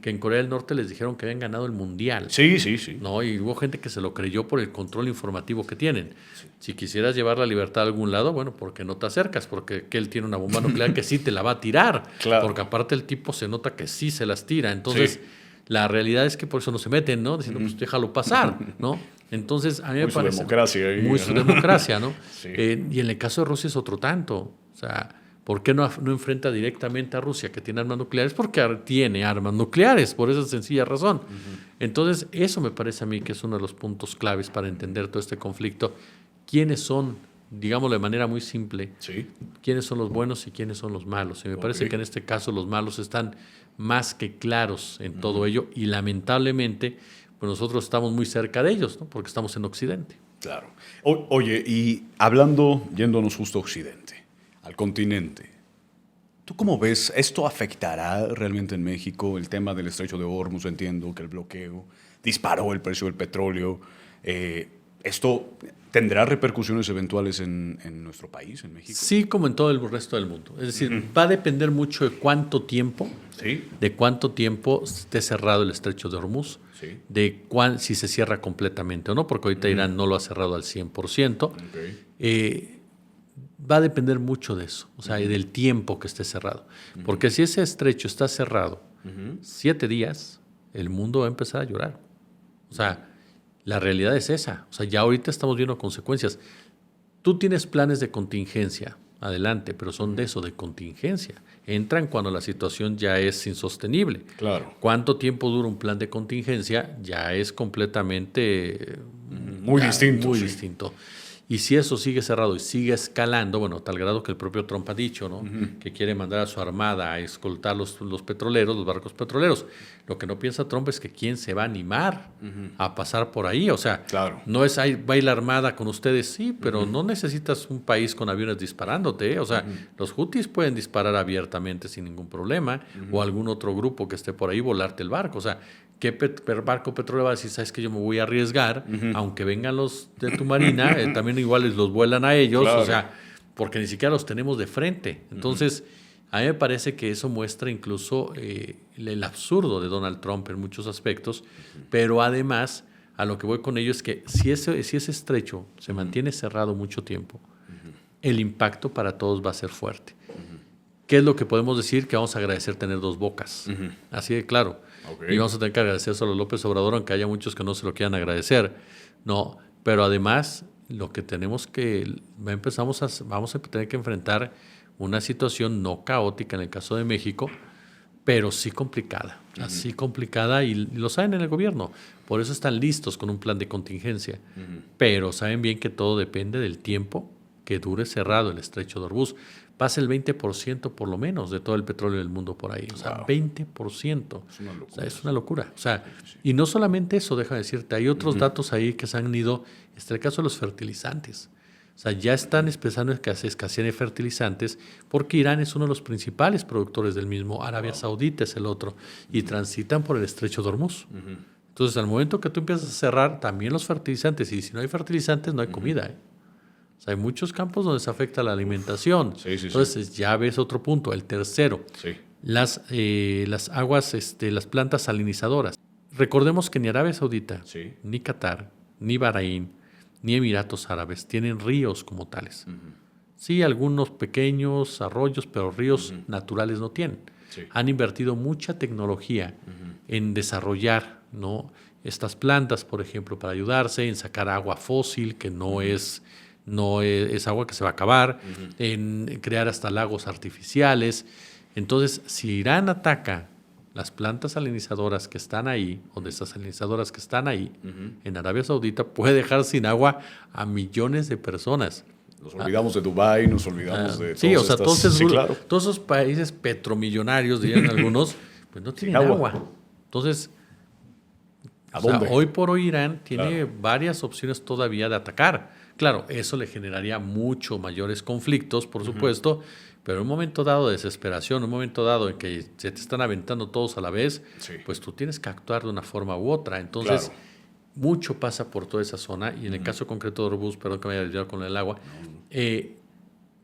que en Corea del Norte les dijeron que habían ganado el mundial. Sí. No, y hubo gente que se lo creyó por el control informativo que tienen. Si quisieras llevar la libertad a algún lado, bueno, ¿por qué no te acercas? Porque él tiene una bomba nuclear que sí te la va a tirar. Claro. Porque aparte el tipo se nota que sí se las tira. Entonces, la realidad es que por eso no se meten, ¿no? Diciendo, pues déjalo pasar, ¿no? Entonces, a mí me parece... Muy su democracia, ¿no? Y en el caso de Rusia es otro tanto. O sea, ¿por qué no enfrenta directamente a Rusia, que tiene armas nucleares? Porque tiene armas nucleares, por esa sencilla razón. Entonces, eso me parece a mí que es uno de los puntos claves para entender todo este conflicto. ¿Quiénes son, digámoslo de manera muy simple, quiénes son los buenos y quiénes son los malos? Y me parece que en este caso los malos están más que claros en todo ello, y lamentablemente pues nosotros estamos muy cerca de ellos, ¿no? Porque estamos en Occidente. Claro. Oye, y yéndonos justo a Occidente, al continente, ¿tú cómo ves? ¿Esto afectará realmente en México? El tema del estrecho de Hormuz, entiendo que el bloqueo disparó el precio del petróleo. ¿Esto tendrá repercusiones eventuales en nuestro país, en México? Sí, como en todo el resto del mundo. Es decir, va a depender mucho de cuánto tiempo, esté cerrado el estrecho de Hormuz, de si se cierra completamente o no, porque ahorita Irán no lo ha cerrado al 100%. Va a depender mucho de eso, o sea, del tiempo que esté cerrado. Porque si ese estrecho está cerrado 7 días, el mundo va a empezar a llorar. O sea, la realidad es esa. O sea, ya ahorita estamos viendo consecuencias. Tú tienes planes de contingencia, adelante, pero son de eso, de contingencia. Entran cuando la situación ya es insostenible. Claro. ¿Cuánto tiempo dura un plan de contingencia? Ya es completamente... Muy distinto. Muy distinto. Y si eso sigue cerrado y sigue escalando, bueno, a tal grado que el propio Trump ha dicho, ¿no? Que quiere mandar a su armada a escoltar los petroleros, los barcos petroleros. Lo que no piensa Trump es que quién se va a animar a pasar por ahí. O sea, no es ahí va a ir la armada con ustedes, sí, pero no necesitas un país con aviones disparándote, ¿eh? O sea, los Houthis pueden disparar abiertamente sin ningún problema, o algún otro grupo que esté por ahí volarte el barco. O sea, ¿qué barco petrolero va a decir? Sabes que yo me voy a arriesgar, aunque vengan los de tu marina, también igual los vuelan a ellos, o sea, porque ni siquiera los tenemos de frente. Entonces, a mí me parece que eso muestra incluso el absurdo de Donald Trump en muchos aspectos, pero además, a lo que voy con ello es que si ese estrecho se mantiene cerrado mucho tiempo, el impacto para todos va a ser fuerte. ¿Qué es lo que podemos decir? Que vamos a agradecer tener 2 bocas. Así de claro. Y vamos a tener que agradecer solo a López Obrador, aunque haya muchos que no se lo quieran agradecer. No, pero además lo que tenemos que, vamos a tener que enfrentar una situación no caótica en el caso de México, pero sí complicada, así complicada, y lo saben en el gobierno. Por eso están listos con un plan de contingencia. Pero saben bien que todo depende del tiempo que dure cerrado el estrecho de Hormuz. Pasa el 20% por lo menos de todo el petróleo del mundo por ahí. O sea, 20%. Es una locura. O sea, es una locura. O sea, y no solamente eso, déjame decirte, hay otros datos ahí que se han ido, el caso de los fertilizantes. O sea, ya están empezando a escasear de fertilizantes porque Irán es uno de los principales productores del mismo, Arabia Saudita es el otro, y transitan por el estrecho de Hormuz. Entonces, al momento que tú empiezas a cerrar también los fertilizantes, y si no hay fertilizantes, no hay comida. O sea, hay muchos campos donde se afecta la alimentación. Entonces, ya ves otro punto. El tercero, las aguas, las plantas salinizadoras. Recordemos que ni Arabia Saudita, ni Qatar, ni Bahrein, ni Emiratos Árabes tienen ríos como tales. Sí, algunos pequeños arroyos, pero ríos naturales no tienen. Han invertido mucha tecnología en desarrollar, ¿no?, estas plantas, por ejemplo, para ayudarse en sacar agua fósil, que no es agua que se va a acabar, en crear hasta lagos artificiales. Entonces, si Irán ataca las plantas salinizadoras que están ahí, o de estas salinizadoras que están ahí, en Arabia Saudita, puede dejar sin agua a millones de personas. Nos olvidamos de Dubái, nos olvidamos de todos esos países petromillonarios, dirían algunos, pues no tienen agua. Entonces, hoy por hoy Irán tiene varias opciones todavía de atacar. Claro, eso le generaría mucho mayores conflictos, por supuesto, pero en un momento dado de desesperación, en un momento dado en que se te están aventando todos a la vez, pues tú tienes que actuar de una forma u otra. Entonces, mucho pasa por toda esa zona, y en el caso concreto de Hormuz, perdón que me haya desviado con el agua,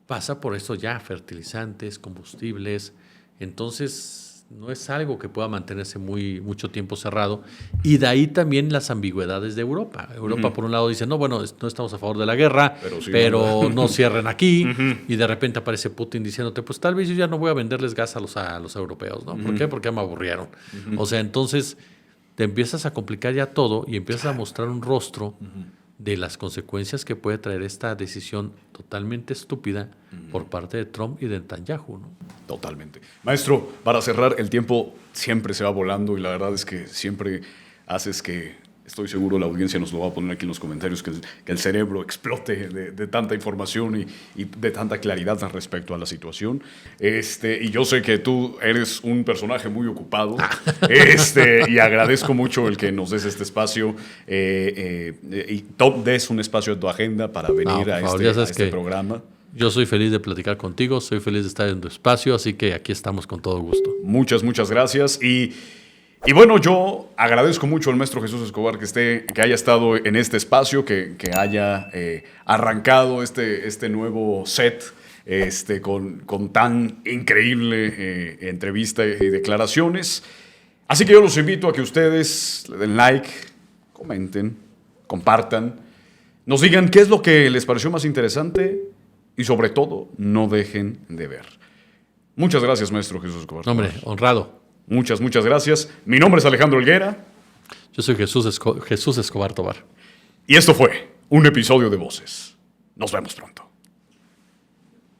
pasa por eso ya, fertilizantes, combustibles. Entonces, no es algo que pueda mantenerse mucho tiempo cerrado. Y de ahí también las ambigüedades de Europa. Europa, por un lado, dice, no, bueno, no estamos a favor de la guerra, pero no cierren aquí. Y de repente aparece Putin diciéndote, pues tal vez yo ya no voy a venderles gas a los europeos, ¿no? ¿Por qué? Porque ya me aburrieron. O sea, entonces te empiezas a complicar ya todo y empiezas a mostrar un rostro de las consecuencias que puede traer esta decisión totalmente estúpida por parte de Trump y de Netanyahu, ¿no? Totalmente. Maestro, para cerrar, el tiempo siempre se va volando, y la verdad es que siempre haces que, estoy seguro la audiencia nos lo va a poner aquí en los comentarios, que el cerebro explote de tanta información y de tanta claridad respecto a la situación. Y yo sé que tú eres un personaje muy ocupado, y agradezco mucho el que nos des este espacio, y des un espacio en tu agenda para venir a este programa. Yo soy feliz de platicar contigo, soy feliz de estar en tu espacio, así que aquí estamos con todo gusto. Muchas gracias. Y bueno, yo agradezco mucho al maestro Jesús Escobar que haya estado en este espacio, que haya arrancado este nuevo set con tan increíble entrevista y declaraciones. Así que yo los invito a que ustedes le den like, comenten, compartan, nos digan qué es lo que les pareció más interesante y, sobre todo, no dejen de ver. Muchas gracias, maestro Jesús Escobar. Hombre, honrado. Muchas gracias. Mi nombre es Alejandro Helguera. Yo soy Jesús Escobar Tobar. Y esto fue un episodio de Voces. Nos vemos pronto.